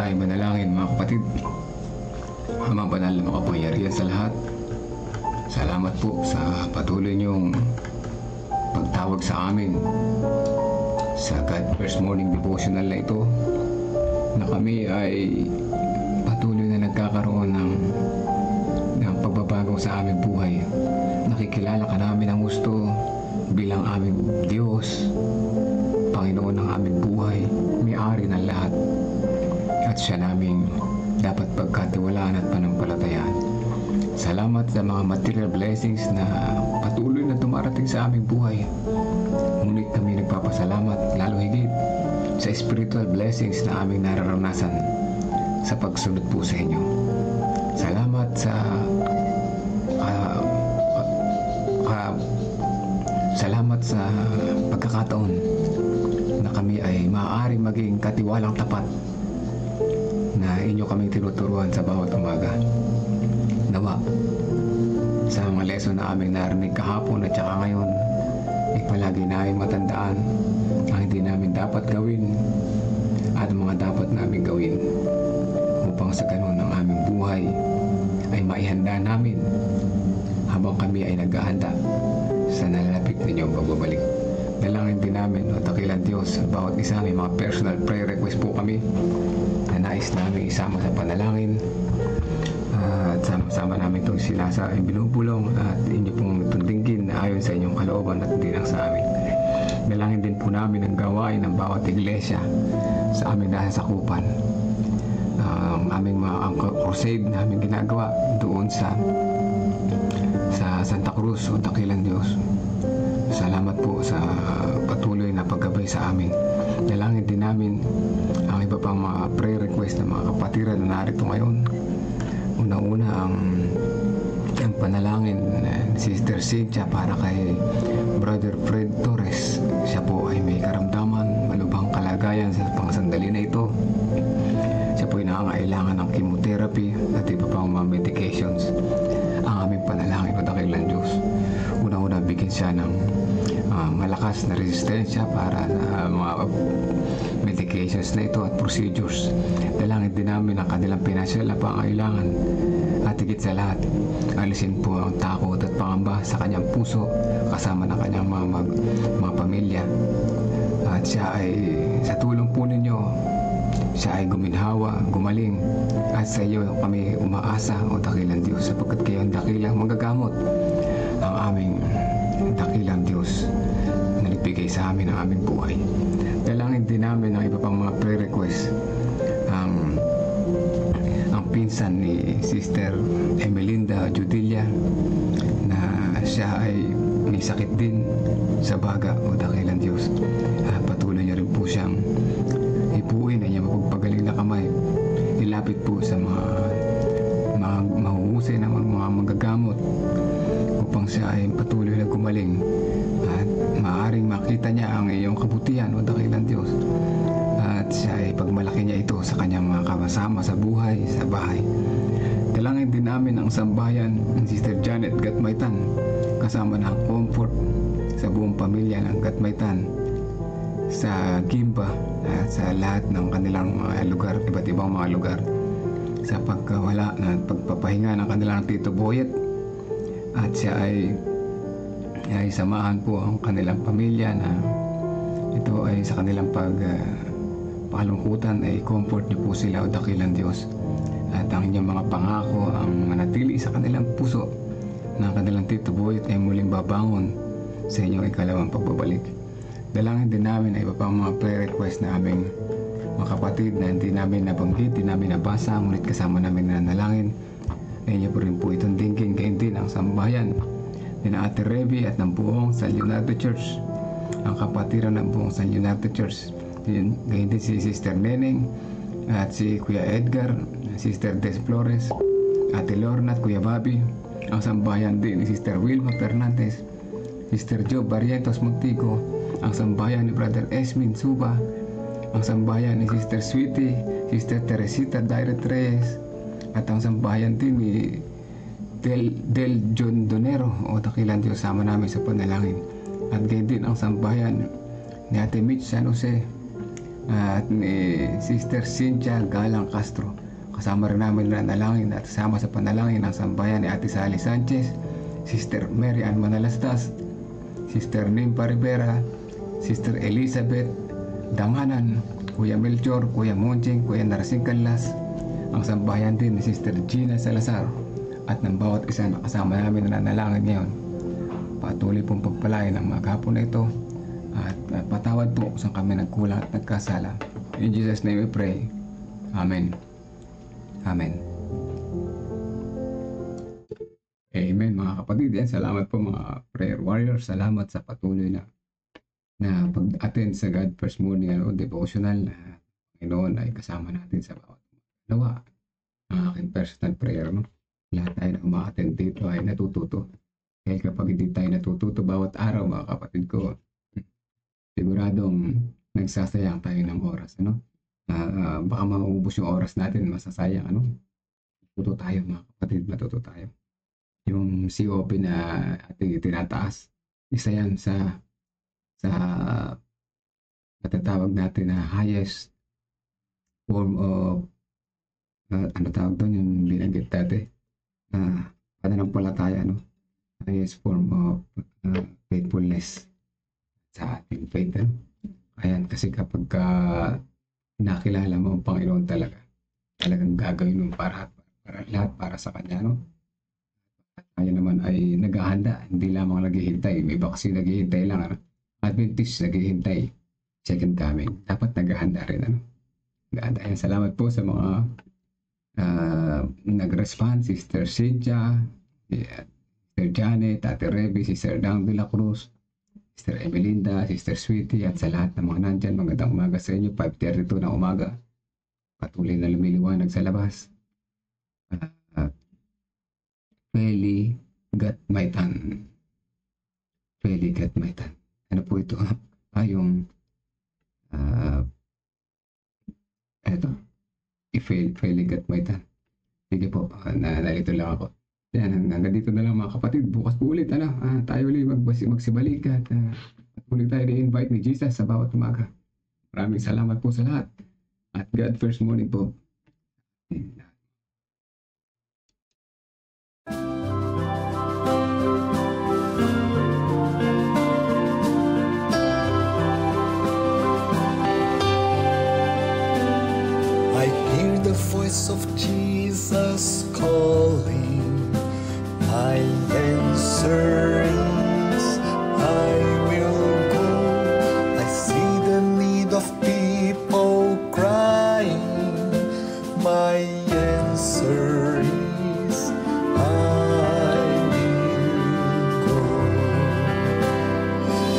tayo manalangin mga kapatid. Ama banal na makapangyarihan sa lahat, salamat po sa patuloy niyong pagtawag sa amin sa God First Morning Devotional na ito, na kami ay patuloy na nagkakaroon ng pagbabago sa aming buhay. Nakikilala ka namin ang gusto bilang aming Diyos, Panginoon ng aming buhay, may-ari ng lahat, at siya naming dapat pagkatiwalaan at panampalatayaan. Salamat sa mga material blessings na patuloy na dumarating sa aming buhay. Ngunit kami nagpapasalamat lalo higit sa spiritual blessings na aming nararanasan sa pagsunod po sa inyo. Salamat sa salamat sa pagkakataon na kami ay maaari maging katiwalang tapat na inyo kaming tinuturuan sa bawat umaga. Nawa, sa mga lesson na aming narinig kahapon at saka ngayon, palagi namin matandaan ang hindi namin dapat gawin at ang mga dapat namin gawin upang sa ganun ang aming buhay ay maihanda namin habang kami ay naghahanda sa nalalapit ninyong pagbabalik. Dalangin din namin o dakilang Diyos sa bawat isa. May mga personal prayer request po kami na nais namin isama sa panalangin, at sama-sama namin itong sinasa ay binubulong at inyo pong tundingin na ayon sa inyong kalooban at hindi lang sa amin. Dalangin din po namin ang gawain ng bawat iglesia sa aming nasasakupan, ang aming mga crusade na aming ginagawa doon sa Santa Cruz o Dakilang Diyos. Salamat po sa patuloy na paggabay sa amin. Dalangin din namin ang iba pang mga prayer request ng mga kapatiran na narito ngayon. Una-una ang panalangin ni Sister Cynthia para kay Brother Fred Torres. Siya po ay may karamdaman, malubhang kalagayan sa pangsandali na ito. Siya po ay nangangailangan ng chemotherapy at iba pang mga medications. Ang aming panalangin o dakilang Diyos, una-una bigyan siya ng malakas na resistensya para sa mga medications na ito at procedures. Dalangin din namin ang kanilang pinansyal na pangailangan, at higit sa lahat, alisin po ang takot at pangamba sa kanyang puso kasama ng kanyang mga pamilya. At siya ay sa tulong po ninyo, siya ay guminhawa, gumaling, at sa iyo kami umaasa o dakilang Diyos, sapagkat kayo ang dakilang magagamot, ang aming dakilang Diyos na nagbigay sa amin ang aming buhay. Dalangin din namin ang iba pang mga prayer request. Ang pinsan ni Sister Emelinda Judilia na siya ay may sakit din sa baga o dakilang Diyos. Patuloy niya rin po siyang ipuin na niya mapagpagaling na kamay. Ilapit po sa mga mahuhusay na mga magagamot upang siya ay patuloy na gumaling at maaaring makita niya ang iyong kabutihan o dakilang Diyos, at siya ay pagmalaki niya ito sa kanyang mga kasama sa buhay, sa bahay. Dalangin din namin ang sambahayan ng Sister Janet Gatmaytan kasama ng comfort sa buong pamilya ng Gatmaytan sa Gimba at sa lahat ng kanilang mga lugar, iba't ibang mga lugar, sa pagkawala na pagpapahinga ng kanilang Tito Boyet, at siya ay samahan po ang kanilang pamilya na ito ay sa kanilang palungkutan ay comfort niyo po sila o dakilang Diyos, at ang inyong mga pangako ang manatili sa kanilang puso na ang kanilang Tito Boyet ay muling babangon sa inyong ikalawang pagbabalik. Dalangin din namin ay iba pang mga prayer request na aming mga kapatid na hindi namin nabanggit, hindi namin nabasa, ngunit kasama namin na nalangin. Ngayon po rin po itong dinggin, gayon din ang sambahayan ni na Ate Revy at ng buong San Leonardo Church, ang kapatiran ng buong San Leonardo Church. Gayon din si Sister Neneng at si Kuya Edgar, Sister Des Flores, Ate Lorna at Kuya Bobby. Ang sambahayan din ni Sister Wilma Fernandez, Sister Joe Barrientos Montigo, ang sambahayan ni Brother Esmin Suba, ang sambahayan ni Sister Sweetie, Sister Teresita Dairet Reyes, at ang sambahayan din ni Del John Donero o dakilang Diyos, sama namin sa panalangin. At gayon din ang sambahayan ni Ate Mitch San Jose, at ni Sister Cynthia Galang Castro. Kasama rin namin na nalangin at kasama sa panalangin ng sambayan ni Ate Sally Sanchez, Sister Mary Ann Manalastas, Sister Nimpa Rivera, Sister Elizabeth Danganan, Kuya Melchor, Kuya Moncheng, Kuya Narsing Canlas, ang sambayan din ni Sister Gina Salazar, at ng bawat isa na kasama namin na nanalangin ngayon. Patuloy pong pagpalain ang maghapon na ito at patawad po kung saan kami nagkulang at nagkasala. In Jesus' name we pray. Amen. Amen. Amen mga kapatid. Yan, salamat po mga prayer warriors. Salamat sa patuloy na pag-attend sa God First Morning devotional na Panginoon ay kasama natin sa bawat nawa. Ang aking personal prayer, no? Lahat tayo na umaattend dito ay natututo. Dahil kapag hindi tayo natututo bawat araw mga kapatid ko, siguradong nagsasayang tayo ng oras, ano? Baka maubos yung oras natin, masasayang, ano? Matuto tayo mga kapatid, matuto tayo. Yung COP na ating itinataas, isa yan sa matatawag natin na highest form of ano tawag doon, yung binanggit dati, pananampalataya, no? Highest form of faithfulness sa ating faith, ano? Ayan, kasi kapag nakilala mo ang Panginoon talagang gagawin mo para lahat para sa Kanya, no? Tayo naman ay naghahanda, hindi lamang naghihintay. May vaccine naghihintay lang, ano? Adventist naghihintay, second coming. Dapat naghahanda rin, ano? Naghahanda. Ayan, salamat po sa mga nag-respond, Sister Cynthia, Sister Janet, Ate Rebe, Sister Dang de la Cruz, Sister Emelinda, Sister Sweetie, at sa lahat ng mga nandyan, magandang umaga sa inyo. 5:32 ng umaga. Patuloy na lumiliwanag sa labas. Feli Gatmaitan. Feli Gatmaitan. Ano po ito? Yung eto. Feli Gatmaitan. Sige po, nalito lang ako. Yan, hanggang dito na lang mga kapatid. Bukas po ulit, tayo ulit magsibalik at patuloy tayo na-invite ni Jesus sa bawat umaga. Maraming salamat po sa lahat. At God First Morning po. I hear the voice of Jesus calling. My answer is, I will go. I see the need of people crying. My answer is, I will go.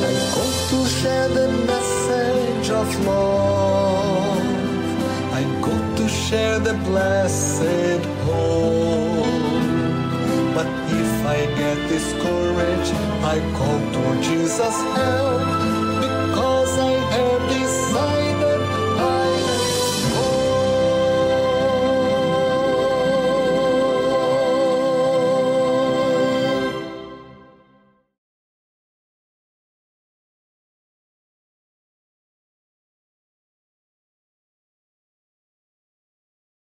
I go to share the message of love. I go to share the blessed hope. But if I get discouraged, I call to Jesus' help.